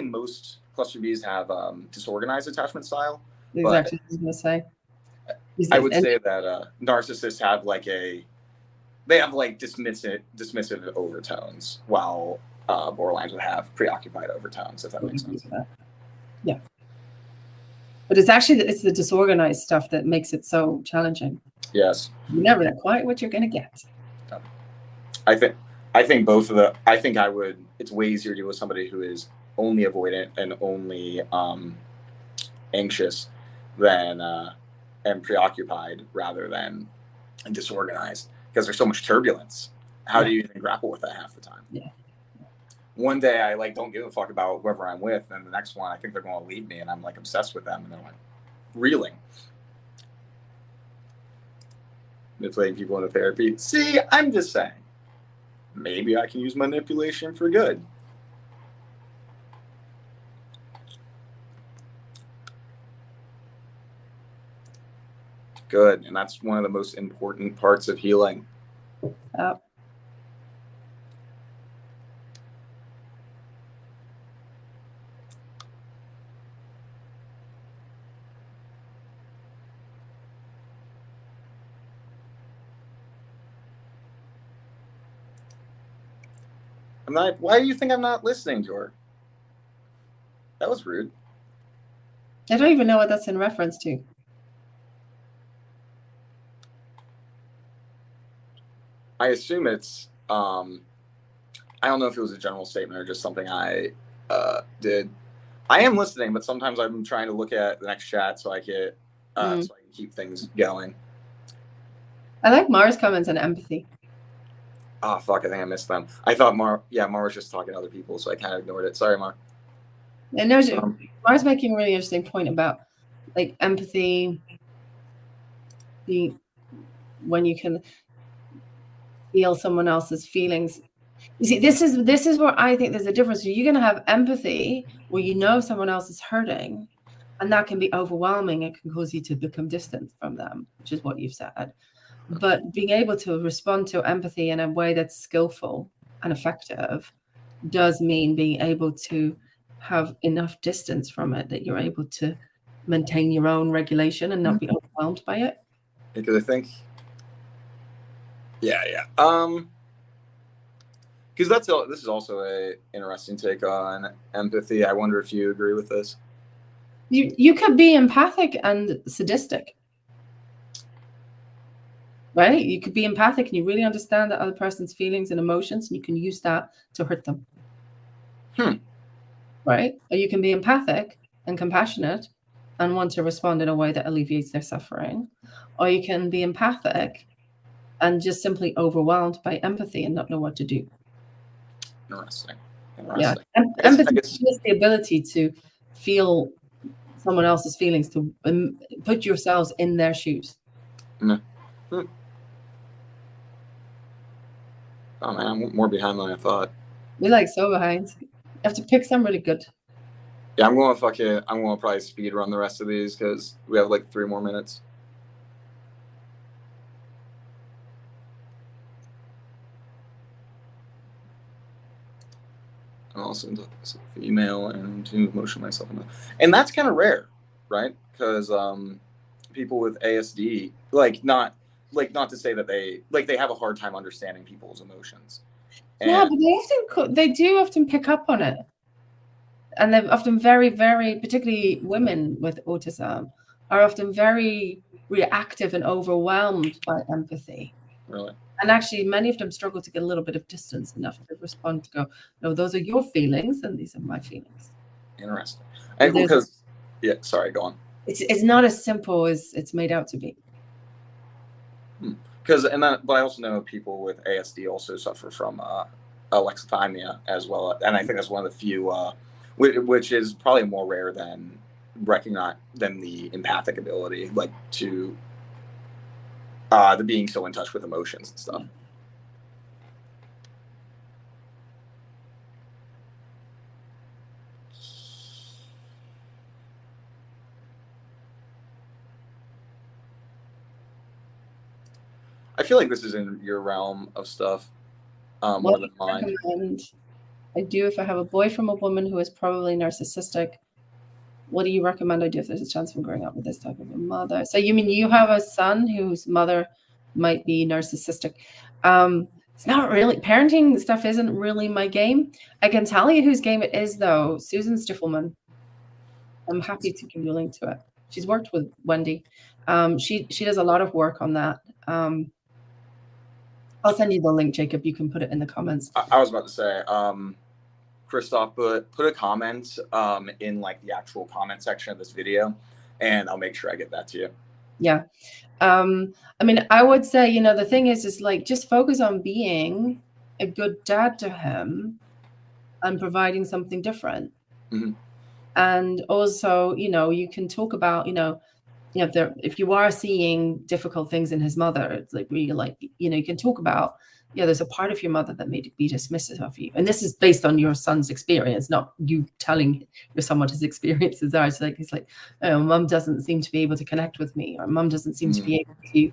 most cluster Bs have disorganized attachment style. Exactly what I was going to say. I would say that narcissists have dismissive overtones, while borderlines would have preoccupied overtones, if that makes sense. Yeah. But it's the disorganized stuff that makes it so challenging. Yes. You never know quite what you're going to get. I think both of the. I think it's way easier to deal with somebody who is only avoidant and only anxious than and preoccupied rather than disorganized, because there's so much turbulence. How do you even grapple with that half the time? Yeah. One day I like don't give a fuck about whoever I'm with, and the next one I think they're going to leave me, and I'm like obsessed with them, and they're like reeling. Manipulating people into therapy. See, I'm just saying, maybe I can use manipulation for good. Good, and that's one of the most important parts of healing. I'm not. Why do you think I'm not listening to her? That was rude. I don't even know what that's in reference to. I assume it's. I don't know if it was a general statement or just something I did. I am listening, but sometimes I'm trying to look at the next chat so I can keep things going. I like Mara's comments on empathy. Oh, fuck, I think I missed them. I thought Mar was just talking to other people, so I kind of ignored it. Sorry, Mar. And Mara's making a really interesting point about like empathy being when you can feel someone else's feelings. You see, this is where I think there's a difference. You're going to have empathy where you know someone else is hurting, and that can be overwhelming. It can cause you to become distant from them, which is what you've said. But being able to respond to empathy in a way that's skillful and effective does mean being able to have enough distance from it that you're able to maintain your own regulation and not be overwhelmed by it. Because I think, yeah. Because this is also a interesting take on empathy. I wonder if you agree with this. You could be empathic and sadistic, right? You could be empathic and you really understand the other person's feelings and emotions, and you can use that to hurt them. Right? Or you can be empathic and compassionate and want to respond in a way that alleviates their suffering. Or you can be empathic and just simply overwhelmed by empathy and not know what to do. Interesting. Yeah. Empathy is the ability to feel someone else's feelings, to put yourselves in their shoes. Oh man, I'm more behind than I thought. We like so behind. You have to pick some really good. Yeah, I'm going to probably speed run the rest of these because we have like 3 more minutes. I'm also into female and to emotion myself, and that's kind of rare, right? Because people with ASD, not to say that they have a hard time understanding people's emotions. Yeah, but they do often pick up on it, and they're often very, very, particularly women with autism, are often very reactive and overwhelmed by empathy. Really? And actually, many of them struggle to get a little bit of distance enough to respond, to go, no, those are your feelings, and these are my feelings. Interesting. And because, yeah, sorry, go on. It's not as simple as it's made out to be. But I also know people with ASD also suffer from alexithymia as well, and I think that's one of the few, which is probably more rare than the empathic ability, like to the being so in touch with emotions and stuff. I feel like this is in your realm of stuff more than mine. I do if I have a boy from a woman who is probably narcissistic. What do you recommend I do if there's a chance of growing up with this type of a mother? So you mean you have a son whose mother might be narcissistic? It's not really, parenting stuff isn't really my game. I can tell you whose game it is though. Susan Stiffelman. I'm happy to give you a link to it. She's worked with Wendy. She does a lot of work on that. I'll send you the link, Jacob. You can put it in the comments. I was about to say, Christoph put a comment in like the actual comment section of this video, and I'll make sure I get that to you. Yeah. I mean, I would say, you know, the thing is like, just focus on being a good dad to him and providing something different. Mm-hmm. And also, you know, you can talk about, you know, if you are seeing difficult things in his mother, it's like really like, you know, you can talk about, yeah, there's a part of your mother that may be dismissive of you. And this is based on your son's experience, not you telling your son what his experiences are. So like, it's like, oh, mom doesn't seem to be able to connect with me, or mom doesn't seem to be able to,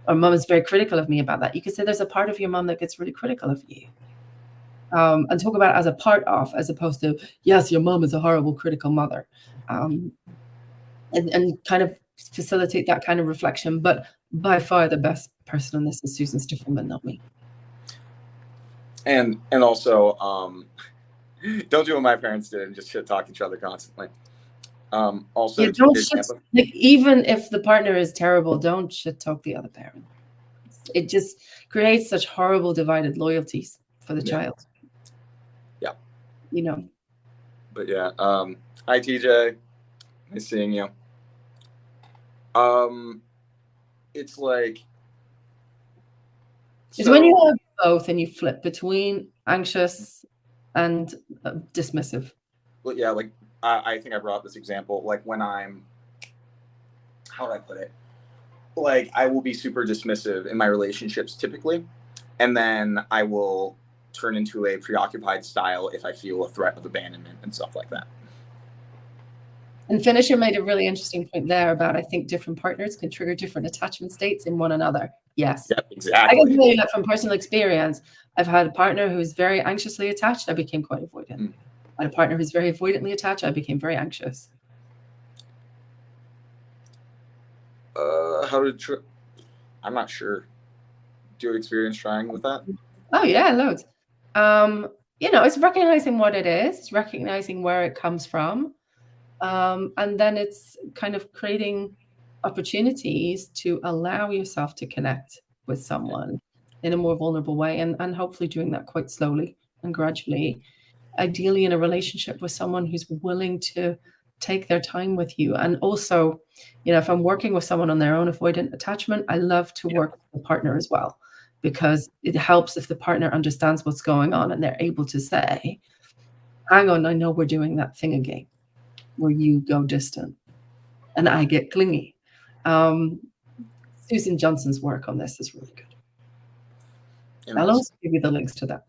or mom is very critical of me about that. You could say there's a part of your mom that gets really critical of you. And talk about it as a part of, as opposed to, yes, your mom is a horrible, critical mother. And kind of facilitate that kind of reflection. But by far the best person on this is Susan Stiffelman, not me. And also, don't do what my parents did and just shit talk each other constantly. Also, yeah, don't shit, like, even if the partner is terrible, don't shit talk the other parent. It just creates such horrible divided loyalties for the child. Yeah. You know. But yeah. Hi TJ. Nice seeing you. It's like, it's when you have both and you flip between anxious and dismissive. Well, yeah, like I think I brought up this example, like when I'm, how do I put it? Like I will be super dismissive in my relationships typically, and then I will turn into a preoccupied style if I feel a threat of abandonment and stuff like that. And Finisher made a really interesting point there about, I think different partners can trigger different attachment states in one another. Yes. Yeah, exactly. I can tell you that from personal experience. I've had a partner who is very anxiously attached. I became quite avoidant. I had a partner who's very avoidantly attached. I became very anxious. I'm not sure. Do you experience trying with that? Oh yeah, loads. You know, it's recognizing what it is, recognizing where it comes from. And then it's kind of creating opportunities to allow yourself to connect with someone in a more vulnerable way, and hopefully doing that quite slowly and gradually, ideally in a relationship with someone who's willing to take their time with you. And also, you know, if I'm working with someone on their own avoidant attachment, I love to work with the partner as well, because it helps if the partner understands what's going on and they're able to say, hang on, I know we're doing that thing again, where you go distant and I get clingy. Susan Johnson's work on this is really good. I'll also give you the links to that.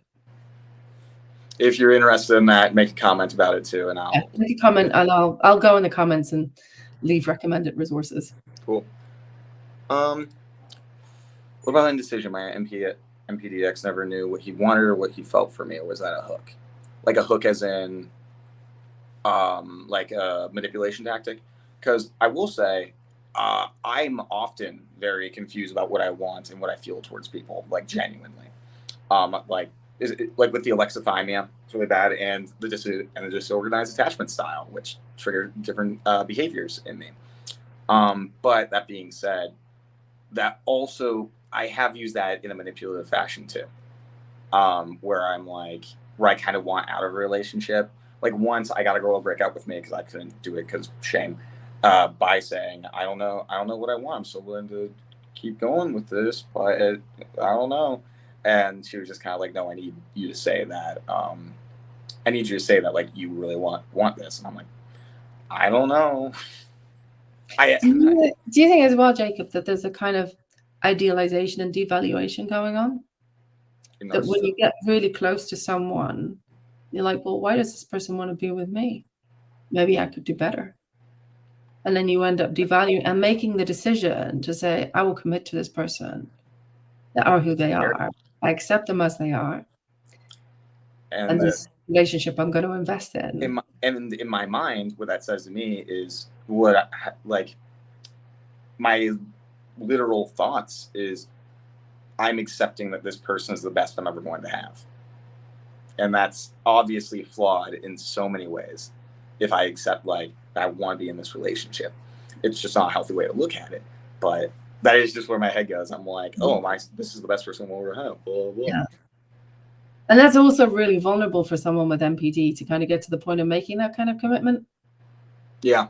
If you're interested in that, make a comment about it too, and I'll make a comment, and I'll go in the comments and leave recommended resources. Cool. What about Indecision? My MPDX never knew what he wanted or what he felt for me, or was that a hook? Like a hook as in like a manipulation tactic? Because I will say I'm often very confused about what I want and what I feel towards people, like genuinely. Like with the alexithymia, it's really bad, and the disorganized attachment style, which trigger different behaviors in me. But that being said, that also I have used that in a manipulative fashion too, where I kind of want out of a relationship. Like once I got a girl to break up with me because I couldn't do it because shame, by saying I don't know what I want. I'm so willing to keep going with this, but I don't know. And she was just kind of like, no, I need you to say that. I need you to say that, like, you really want this. And I'm like, I don't know. Do you think as well, Jacob, that there's a kind of idealization and devaluation going on? That when you get really close to someone, you're like, well, why does this person want to be with me? Maybe I could do better. And then you end up devaluing and making the decision to say, I will commit to this person. They are who they are. I accept them as they are. And this relationship I'm going to invest in. In my mind, what that says to me is my literal thoughts is I'm accepting that this person is the best I'm ever going to have. And that's obviously flawed in so many ways. If I accept that I want to be in this relationship, it's just not a healthy way to look at it. But that is just where my head goes. I'm like, this is the best person we'll ever have. Blah, blah. Yeah. And that's also really vulnerable for someone with MPD to kind of get to the point of making that kind of commitment. Yeah.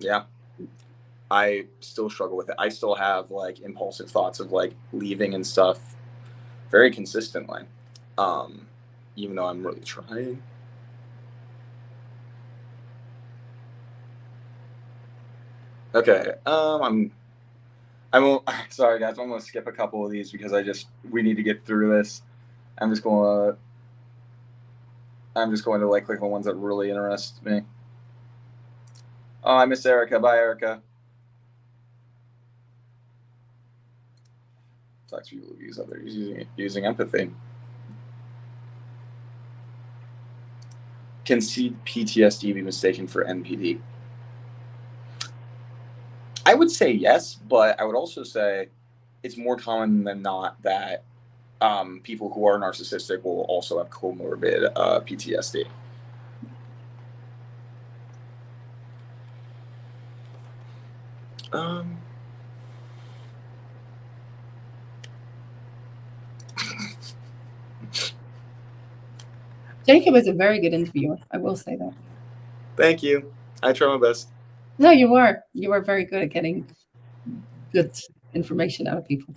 Yeah. I still struggle with it. I still have like impulsive thoughts of like leaving and stuff very consistently. Even though I'm really trying. Okay. I'm sorry guys, I'm gonna skip a couple of these because we need to get through this. I'm just going to like click on ones that really interest me. Oh, I miss Erica. Bye, Erica. Talk to people who use others using empathy. Can PTSD be mistaken for NPD? I would say yes, but I would also say it's more common than not that people who are narcissistic will also have comorbid PTSD. Jacob is a very good interviewer. I will say that. Thank you. I try my best. No, you are. You are very good at getting good information out of people.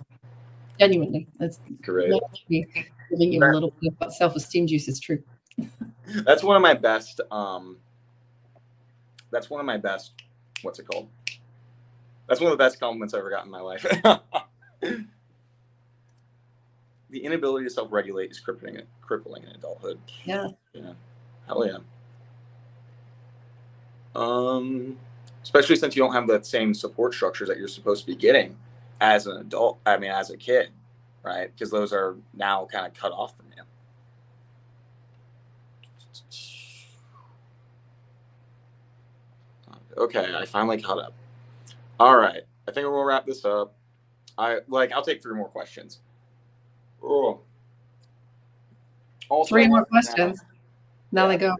Genuinely. That's great. Not me giving you a little bit of self-esteem juice is true. That's one of my best. That's one of my best. What's it called? That's one of the best compliments I've ever gotten in my life. The inability to self-regulate is crippling in adulthood. Yeah. Yeah. Hell yeah. Especially since you don't have that same support structures that you're supposed to be getting as an adult. I mean, as a kid, right? Because those are now kind of cut off from you. Okay, I finally caught up. All right, I think we're gonna wrap this up. I'll take 3 more questions. Oh. Also, 3 more questions. Now they go.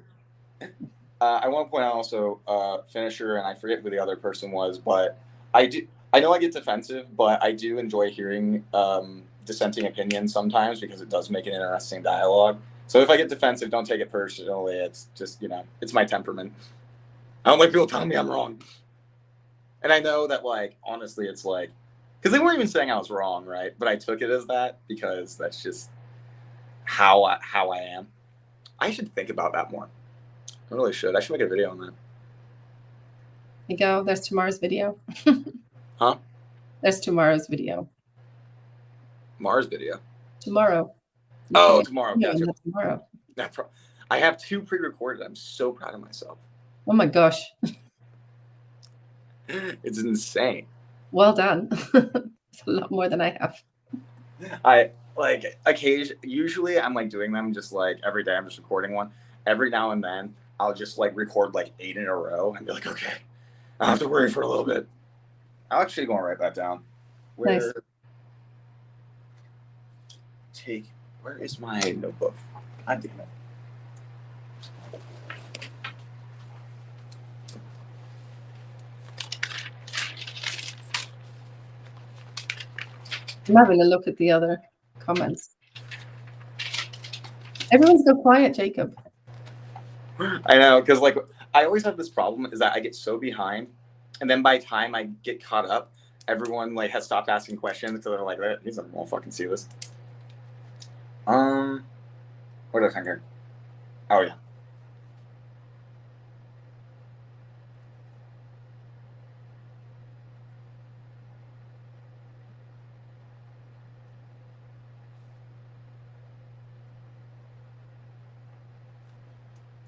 I want to point out also finisher, and I forget who the other person was, but I know I get defensive, but I do enjoy hearing dissenting opinions sometimes because it does make an interesting dialogue. So if I get defensive, don't take it personally. It's just, it's my temperament. I don't like people telling me I'm wrong. And I know that, like, honestly, it's like, because they weren't even saying I was wrong, right? But I took it as that because that's just how I am. I should think about that more. I really should. I should make a video on that. There you go. There's tomorrow's video. Huh? There's tomorrow's video. Mars video? Tomorrow. Oh, tomorrow. Gotcha. Tomorrow. I have 2 pre-recorded. I'm so proud of myself. Oh my gosh. It's insane. Well done. It's a lot more than I have. Usually I'm like doing them just like every day. I'm just recording one. Every now and then I'll just like record like 8 in a row and be like, okay, I don't have to worry for a little bit. I'm actually going to write that down. Nice. Where is my notebook? God damn it. I'm having a look at the other comments. Everyone's go quiet, Jacob. I know, because like I always have this problem is that I get so behind, and then by the time I get caught up, everyone like has stopped asking questions because they're like, "These are won't fucking see this." What did I think here? Oh yeah.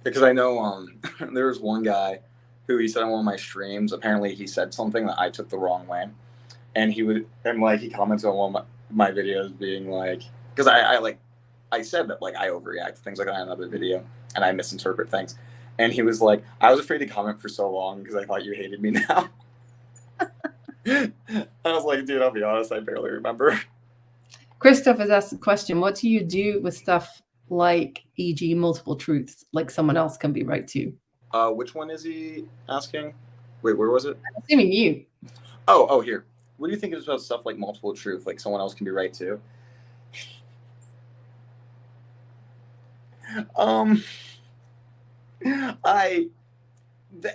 Because I know there was one guy who he said on one of my streams, apparently he said something that I took the wrong way. And he commented on one of my videos being like, because I said that like I overreact to things like that in another video and I misinterpret things. And he was like, I was afraid to comment for so long because I thought you hated me now. I was like, dude, I'll be honest, I barely remember. Christoph has asked a question. What do you do with stuff like, e.g., multiple truths, like someone else can be right too? Which one is he asking? Wait, where was it? I'm assuming you. Oh, here. What do you think about stuff like multiple truth, like someone else can be right too?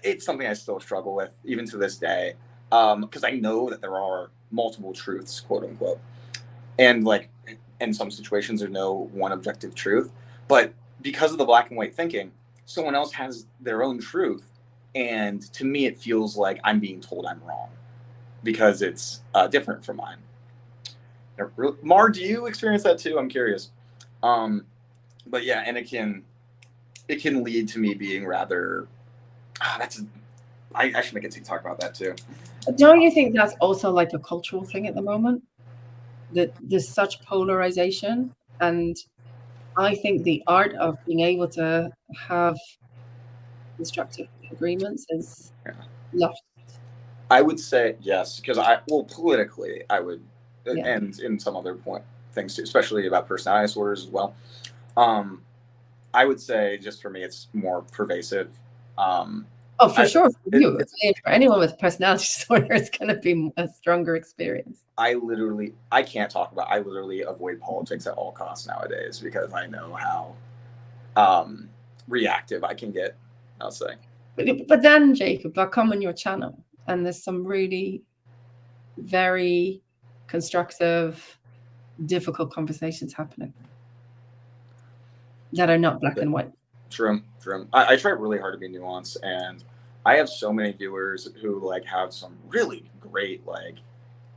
it's something I still struggle with even to this day, because I know that there are multiple truths, quote unquote, and like in some situations there's no one objective truth, but because of the black and white thinking, someone else has their own truth, and to me it feels like I'm being told I'm wrong because it's different from mine. Mar, do you experience that too? I'm curious. But yeah, and it can lead to me being rather. I should make a TikTok about that too. Don't you think that's also like a cultural thing at the moment? That there's such polarization, and I think the art of being able to have constructive agreements is lost. I would say yes, because politically, I would, Yeah. and in some other things too, especially about personality disorders as well. I would say just for me, it's more pervasive. Oh, for sure. For you, for anyone with personality disorder, it's going to be a stronger experience. I literally avoid politics at all costs nowadays because I know how reactive I can get, I'll say. But then, Jacob, I come on your channel and there's some really very constructive, difficult conversations happening that are not black and white. True. I try really hard to be nuanced, and I have so many viewers who like have some really great like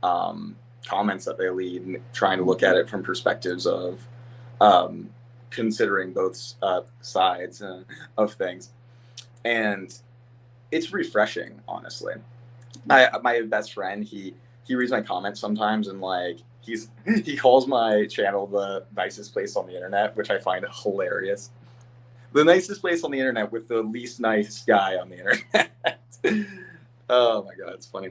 comments that they leave, trying to look at it from perspectives of considering both sides of things, and it's refreshing, honestly. My best friend, he reads my comments sometimes, and like he calls my channel the nicest place on the internet, which I find hilarious. The nicest place on the internet with the least nice guy on the internet. Oh my god, it's funny.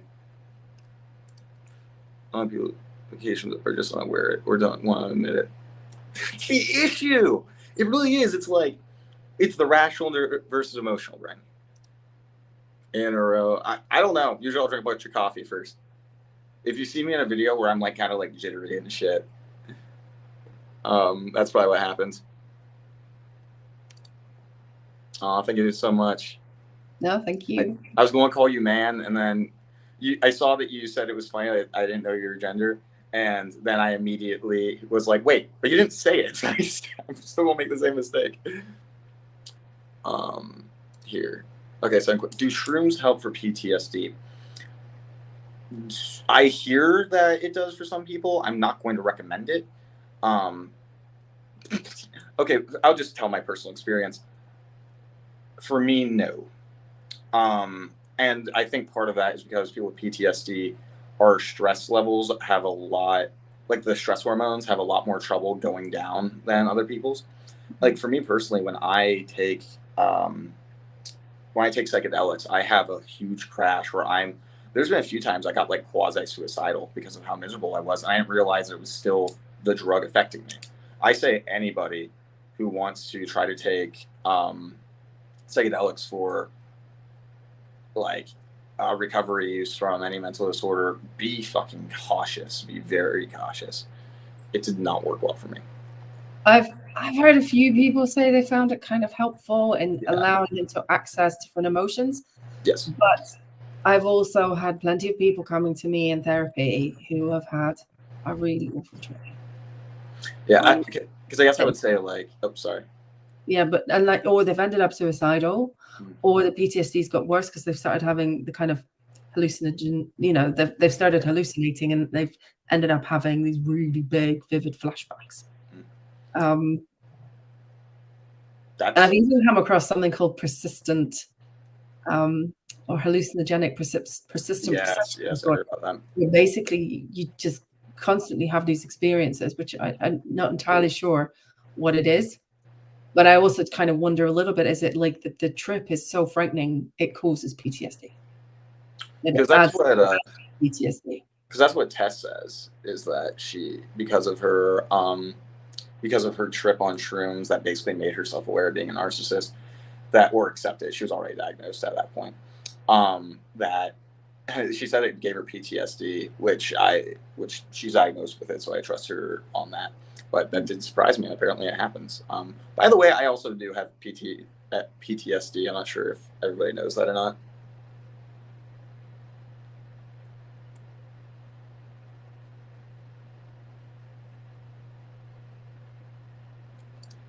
A lot of people vacations are just unaware or don't want to admit it. It's the issue. It really is. It's like it's the rational versus emotional brain. In a row. I don't know. Usually I'll drink a bunch of coffee first. If you see me in a video where I'm like kind of like jittery and shit, that's probably what happens. Oh, thank you so much. No, thank you. I was going to call you man, and then I saw that you said it was funny that I didn't know your gender, and then I immediately was like, wait, but you didn't say it. I'm still going to make the same mistake. Here. Okay, so do shrooms help for PTSD? I hear that it does for some people. I'm not going to recommend it. Okay, I'll just tell my personal experience. For me, no. And I think part of that is because people with PTSD, our stress levels have a lot, like the stress hormones have a lot more trouble going down than other people's. Like for me personally, when I take psychedelics, I have a huge crash where there's been a few times I got like quasi-suicidal because of how miserable I was. And I didn't realize it was still the drug affecting me. I say anybody who wants to try to take psychedelics for like recovery use from any mental disorder, be fucking cautious. Be very cautious. It did not work well for me. I've heard a few people say they found it kind of helpful in allowing them to access different emotions. Yes. But I've also had plenty of people coming to me in therapy who have had a really awful trip. Yeah, because I guess I would say like, oh, sorry. Yeah, but and like, or they've ended up suicidal, or the PTSD's got worse because they've started having the kind of hallucinogen. You know, they've started hallucinating and they've ended up having these really big, vivid flashbacks. And I've even come across something called persistent or hallucinogenic persistent. Yes, I heard about that. Where basically, you just constantly have these experiences, which I'm not entirely sure what it is. But I also kind of wonder a little bit, is it like the trip is so frightening, it causes PTSD? Because that's what PTSD. Because that's what Tess says, is that because of her trip on shrooms that basically made her self-aware of being a narcissist, or accepted. She was already diagnosed at that point. That she said it gave her PTSD, which she's diagnosed with it, so I trust her on that. But that did surprise me. Apparently, it happens. By the way, I also do have PTSD. I'm not sure if everybody knows that or not.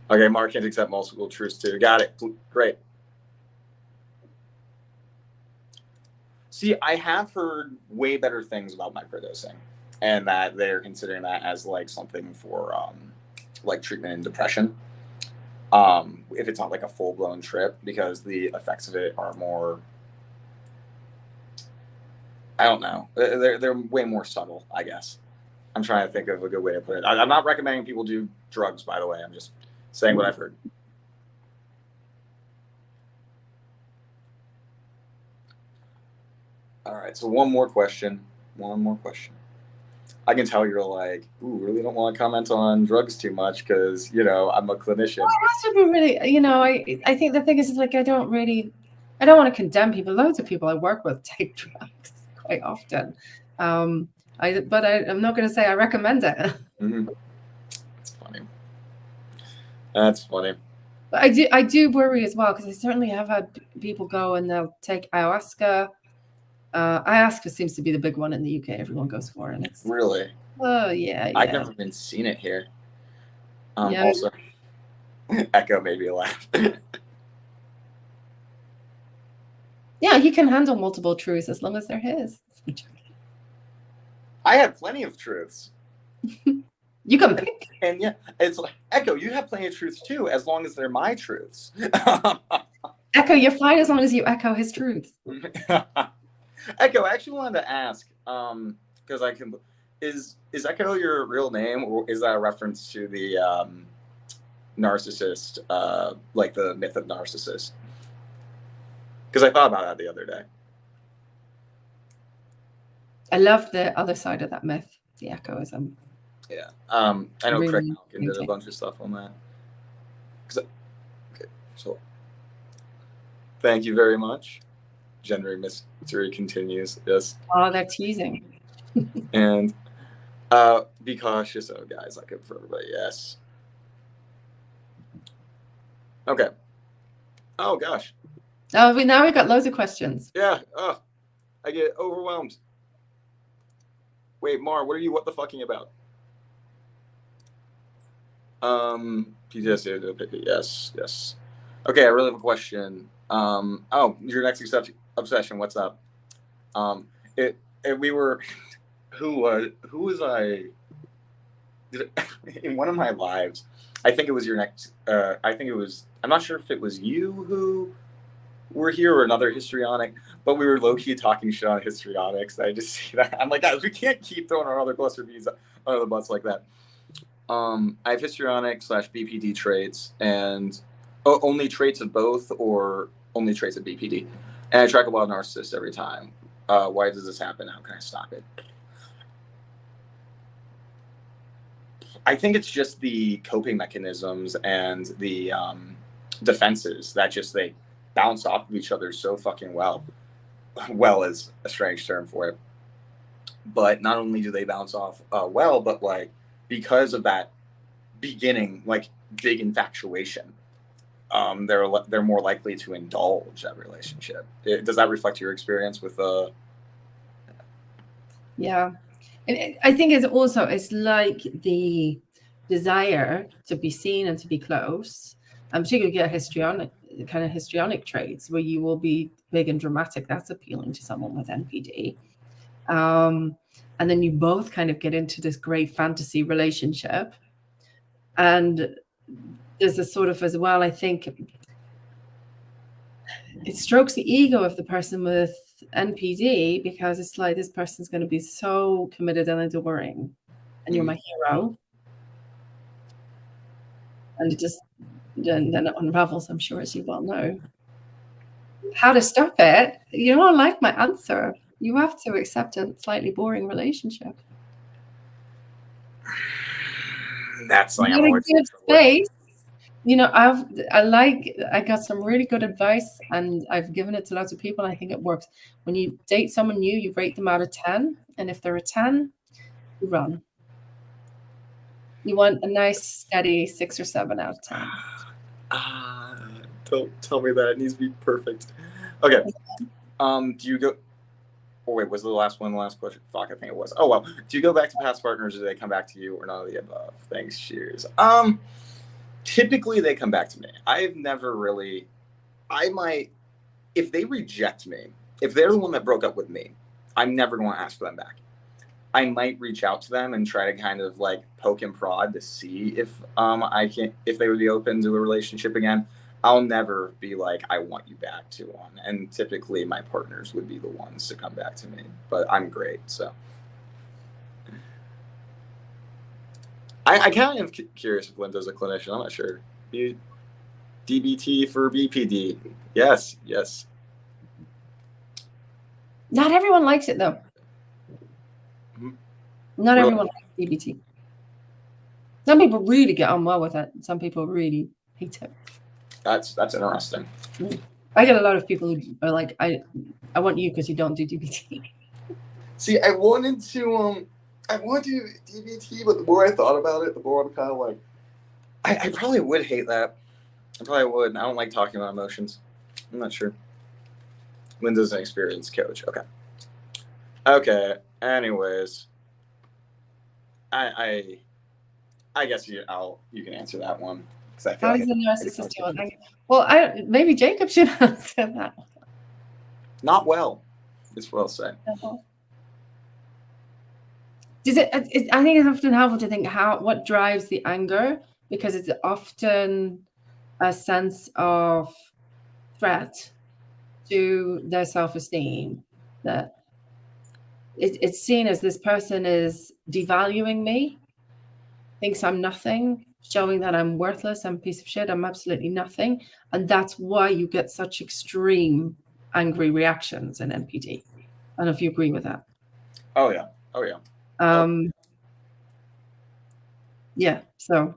Okay, Mark can't accept multiple truths too. Got it. Great. See, I have heard way better things about microdosing, and that they're considering that as like something for like treatment in depression. If it's not like a full-blown trip, because the effects of it are more, I don't know, they're way more subtle, I guess. I'm trying to think of a good way to put it. I'm not recommending people do drugs, by the way. I'm just saying what I've heard. All right, so one more question. I can tell you're like, ooh, really don't want to comment on drugs too much because, you know, I'm a clinician. Well, it has to be really, you know, I think the thing is like, I don't want to condemn people. Loads of people I work with take drugs quite often. I'm not going to say I recommend it. Mm-hmm. That's funny. But I do worry as well, because I certainly have had people go and they'll take ayahuasca. Ayahuasca seems to be the big one in the UK. Everyone goes for, and it's really. Oh yeah. I've never been seen it here. Yeah. Also, Echo made me laugh. Yeah, he can handle multiple truths as long as they're his. I have plenty of truths. You can pick. And yeah, it's like, Echo, you have plenty of truths too, as long as they're my truths. Echo, you're fine as long as you echo his truths. Echo, I actually wanted to ask, because I can, is Echo your real name, or is that a reference to the Narcissist, like the myth of Narcissist? Because I thought about that the other day. I love the other side of that myth, the echoism. Yeah, I know really Craig Malkin did a bunch of stuff on that. Okay, so thank you very much. Gender mystery continues. Yes. Oh, they're teasing. And be cautious, oh guys, like it for everybody. Yes. Okay. Oh gosh. Oh, now we've got loads of questions. Yeah. Oh, I get overwhelmed. Wait, Mar, what are you what the fucking about? PTSD. Yes. Okay, I really have a question. Oh, your next obsession. What's up? We were. Who was I? In one of my lives, I think it was your next. I think it was. I'm not sure if it was you who were here or another histrionic, but we were low key talking shit on histrionics. I just see that. I'm like, guys, we can't keep throwing our other cluster bees under the bus like that. I have histrionic / BPD traits, and only traits of both, or only traits of BPD. And I track a lot of narcissists every time. Why does this happen? How can I stop it? I think it's just the coping mechanisms and the defenses that just they bounce off of each other so fucking well. Well is a strange term for it. But not only do they bounce off well, but like because of that beginning, like big infatuation, they're more likely to indulge that relationship. Does that reflect your experience with Yeah, and I think it's like the desire to be seen and to be close, and particularly get histrionic traits where you will be big and dramatic. That's appealing to someone with NPD. And then you both kind of get into this great fantasy relationship. And there's a sort of, as well, I think it strokes the ego of the person with NPD, because it's like, this person's going to be so committed and adoring, and you're my hero. And it just, then it unravels, I'm sure, as you well know. How to stop it? You don't like my answer. You have to accept a slightly boring relationship. That's like I'm in a good space. You know, I got some really good advice, and I've given it to lots of people. And I think it works. When you date someone new, you rate them out of 10, and if they're a 10, you run. You want a nice, steady 6 or 7 out of 10. Don't tell me that. It needs to be perfect. Okay. Do you go? Oh wait, was the last one the last question? Fuck, I think it was. Oh well. Do you go back to past partners, or do they come back to you, or none of the above? Thanks. Cheers. Typically they come back to me. I've never really. I might, if they reject me, if they're the one that broke up with me, I'm never going to ask for them back. I might reach out to them and try to kind of like poke and prod to see if if they would be open to a relationship again. I'll never be like, I want you back to one. And typically my partners would be the ones to come back to me, but I'm great. So I kind of curious if Linda's a clinician. I'm not sure. DBT for BPD. Yes. Not everyone likes it though. Not everyone likes DBT. Some people really get on well with it. Some people really hate it. That's interesting. I get a lot of people who are like, I want you because you don't do DBT. See, I wanted to do DBT, but the more I thought about it, the more I'm kind of like, I probably would hate that. I probably would. I don't like talking about emotions. I'm not sure. Linda's an experienced coach. Okay. Anyways, I guess you can answer that one. I feel How does a narcissist do it? Well, maybe Jacob should answer that. Not well. It's well said. Does it? I think it's often helpful to think what drives the anger, because it's often a sense of threat to their self-esteem, that it's seen as this person is devaluing me, thinks I'm nothing, showing that I'm worthless, I'm a piece of shit, I'm absolutely nothing. And that's why you get such extreme angry reactions in NPD. I don't know if you agree with that. Oh yeah. Yeah, so.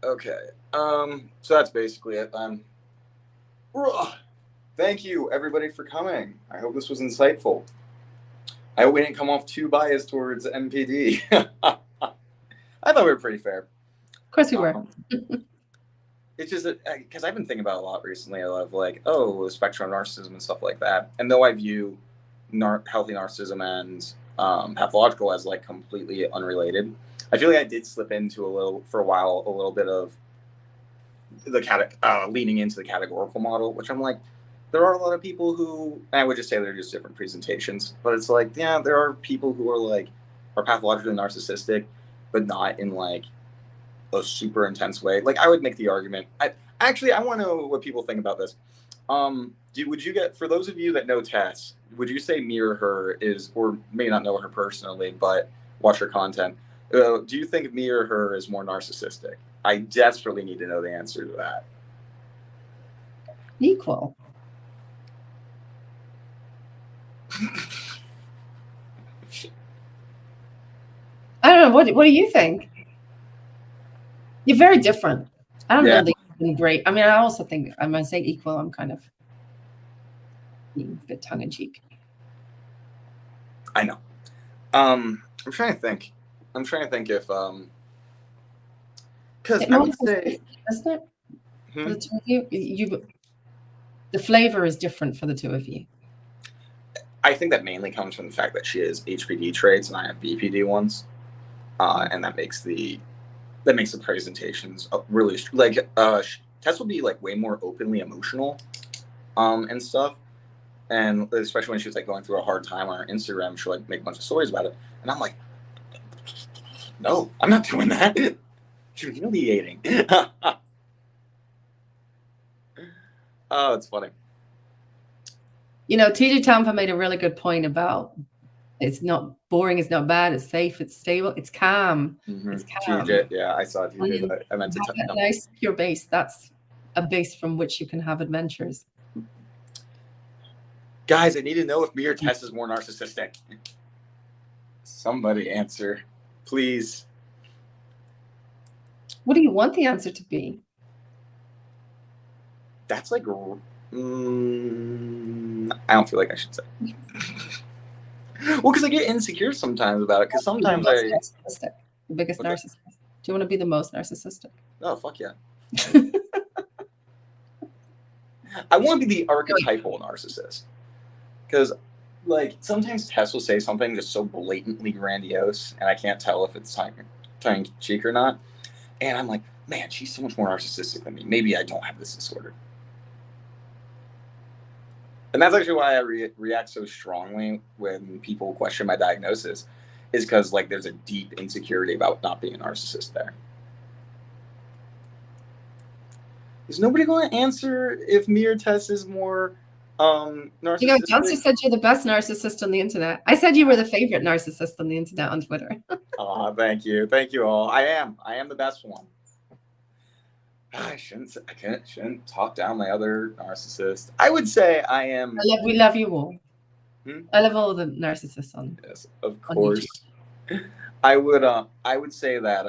Okay. So that's basically it then. Thank you everybody for coming. I hope this was insightful. I hope we didn't come off too biased towards NPD. I thought we were pretty fair. Of course we were. It's just because I've been thinking about a lot recently of like, the spectrum of narcissism and stuff like that. And though I view healthy narcissism and pathological as like completely unrelated, I feel like I did slip into a little bit of the leaning into the categorical model, which I'm like, there are a lot of people who, and I would just say they're just different presentations, but it's like, yeah, there are people who are pathologically narcissistic, but not in like a super intense way. Like I would make the argument. I want to know what people think about this. Would you get, for those of you that know Tess, would you say me or her is, or may not know her personally, but watch her content? Do you think me or her is more narcissistic? I desperately need to know the answer to that. Equal. I don't know. What do you think? You're very different. I don't know that you've been great. I mean, I also think I'm going to say equal. I'm kind of being a bit tongue in cheek. I know. I'm trying to think if because I would say, isn't it? For the two of you, the flavor is different for the two of you. I think that mainly comes from the fact that she has HPD traits and I have BPD ones, and that makes the presentations really like Tess will be like way more openly emotional, and stuff, and especially when she was like going through a hard time on her Instagram, she'll like make a bunch of stories about it, and I'm like, no, I'm not doing that. It's humiliating. Oh, it's funny. You know, TJ Tampa made a really good point about it's not boring, it's not bad, it's safe, it's stable, it's calm. Mm-hmm. It's calm. TJ, yeah, I saw TJ, but I meant to have a nice secure base. That's a base from which you can have adventures. Guys, I need to know if me or Tess is more narcissistic. Somebody answer, please. What do you want the answer to be? That's like, I don't feel like I should say. Well, because I get insecure sometimes about it. Because sometimes narcissistic, the biggest narcissist. Do you want to be the most narcissistic? Oh, fuck yeah. I want to be the archetypal narcissist. Because, like, sometimes Tess will say something just so blatantly grandiose, and I can't tell if it's tongue-in-cheek or not. And I'm like, man, she's so much more narcissistic than me. Maybe I don't have this disorder. And that's actually why I react so strongly when people question my diagnosis, is because, like, there's a deep insecurity about not being a narcissist there. Is nobody going to answer if me or Tess is more narcissistic? You know, John just said you're the best narcissist on the internet. I said you were the favorite narcissist on the internet on Twitter. Oh, thank you. Thank you all. I am the best one. I shouldn't talk down my other narcissist. I would say I am. We love you all. I love all the narcissists on. Yes, of course. I would say that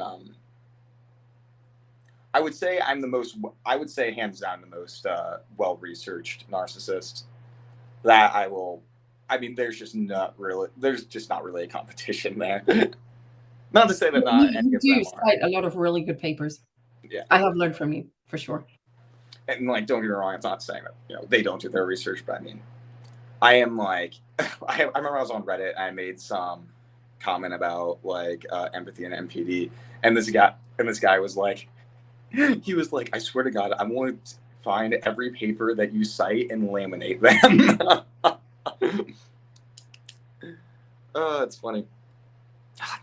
I would say I'm the most. I would say hands down the most well-researched narcissist. That I will. I mean, there's just not really a competition there. Not to say that not. You do cite a lot of really good papers. Yeah, I have learned from you for sure. And like, don't get me wrong, I'm not saying that they don't do their research, but I mean, I am like, I remember I was on Reddit and I made some comment about like empathy and MPD, and this guy was like, he was like, I swear to God, I'm going to find every paper that you cite and laminate them. It's funny.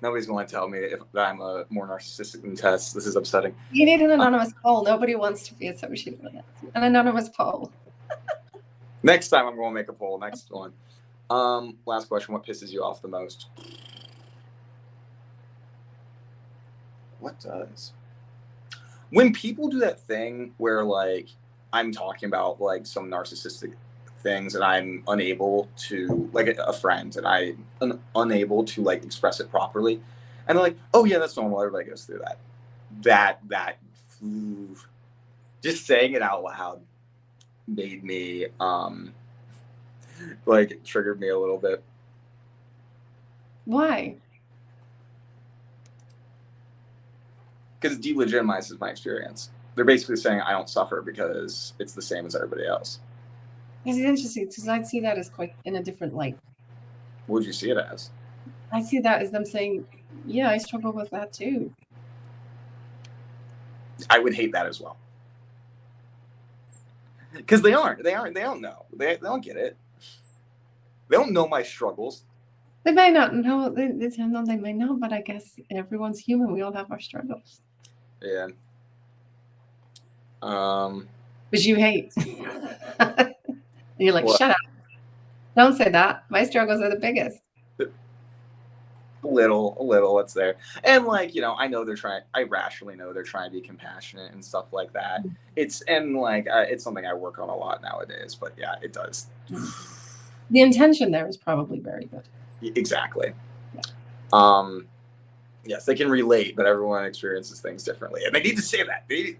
Nobody's going to tell me that I'm more narcissistic than Tess. This is upsetting. You need an anonymous poll. Nobody wants to be associated with it. An anonymous poll. Next time I'm going to make a poll. Next one. Last question. What pisses you off the most? What does? When people do that thing where like I'm talking about like some narcissistic things and I'm unable to, like a friend, and I'm unable to like express it properly, and they're like, oh yeah, that's normal, everybody goes through that. Just saying it out loud made me like it triggered me a little bit. Why? Because it delegitimizes my experience. They're basically saying I don't suffer because it's the same as everybody else. It's interesting because I see that as quite in a different light. What would you see it as? I see that as them saying, yeah, I struggle with that too. I would hate that as well. Because they don't know. They don't get it. They don't know my struggles. They may not know. They may know, but I guess everyone's human. We all have our struggles. Yeah. But you hate. You're like, what? Shut up. Don't say that. My struggles are the biggest. A little, it's there. And like, I know I rationally know they're trying to be compassionate and stuff like that. It's something I work on a lot nowadays, but yeah, it does. The intention there is probably very good. Exactly. Yeah. Yes, they can relate, but everyone experiences things differently. And they need to say that. They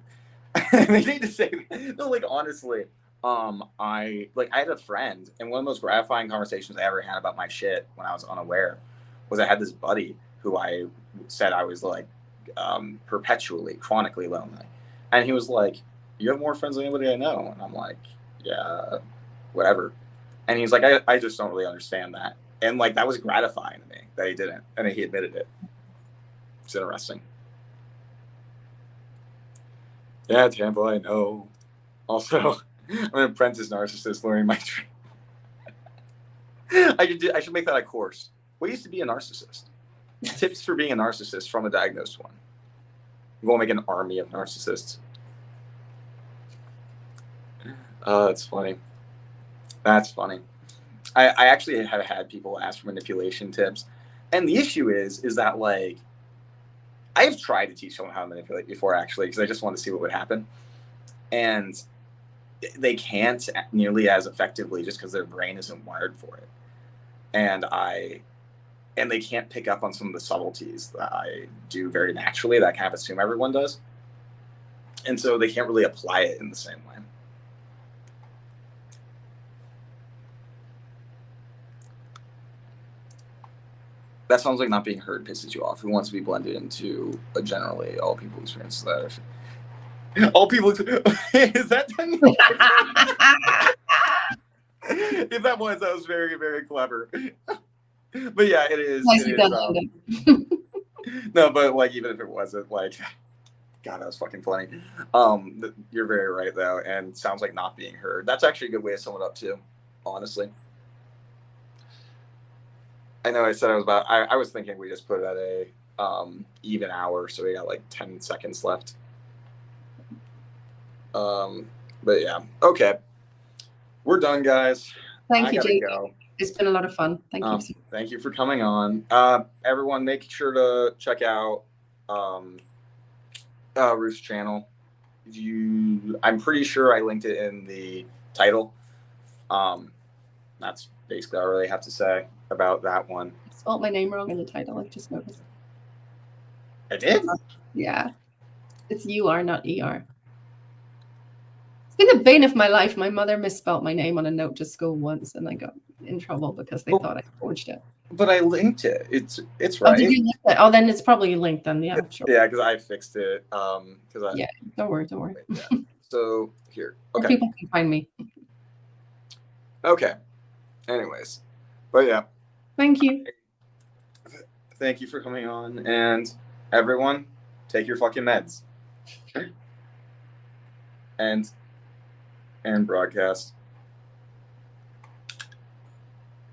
need to say that. No, like honestly, I had a friend, and one of the most gratifying conversations I ever had about my shit when I was unaware was I had this buddy who I said I was like perpetually, chronically lonely. And he was like, you have more friends than anybody I know. And I'm like, yeah, whatever. And he's like, I just don't really understand that. And like, that was gratifying to me that he didn't. And he admitted it. It's interesting. Yeah, Tampa, I know. Also, I'm an apprentice narcissist learning my trade. I should make that a course. Ways to be a narcissist. Tips for being a narcissist from a diagnosed one. We'll make an army of narcissists. That's funny. That's funny. I actually have had people ask for manipulation tips. And the issue is that like, I have tried to teach someone how to manipulate before actually, because I just wanted to see what would happen. And they can't nearly as effectively just because their brain isn't wired for it. And they can't pick up on some of the subtleties that I do very naturally that I kind of assume everyone does. And so they can't really apply it in the same way. That sounds like not being heard pisses you off. Who wants to be blended into a generally all people experience that? All people is that 10 if that was very, very clever. But yeah, it is. Nicely It done, is Linda. no, but like even if it wasn't, like, God, that was fucking funny. You're very right though, and sounds like not being heard. That's actually a good way to sum it up too, honestly. I know I said I was about. I was thinking we just put it at a even hour, so we got like 10 seconds left. But yeah, okay, we're done, guys. Thank I you, gotta Jake. go. It's been a lot of fun. Thank you. Thank you for coming on. Everyone, make sure to check out Ruth's channel. I'm pretty sure I linked it in the title. That's basically all I really have to say about that one. I spelled my name wrong in the title. I just noticed. I did? Yeah. It's UR, not ER. It's been the bane of my life. My mother misspelled my name on a note to school once, and I got in trouble because they thought I forged it. But I linked it. It's Oh, right. did you link it? Oh, then it's probably linked then. Yeah, sure. Yeah, because I fixed it. Yeah, don't worry. Yeah. So here. Okay. People can find me. Okay. Anyways. But yeah. Thank you. Thank you for coming on, and everyone, take your fucking meds. And broadcast.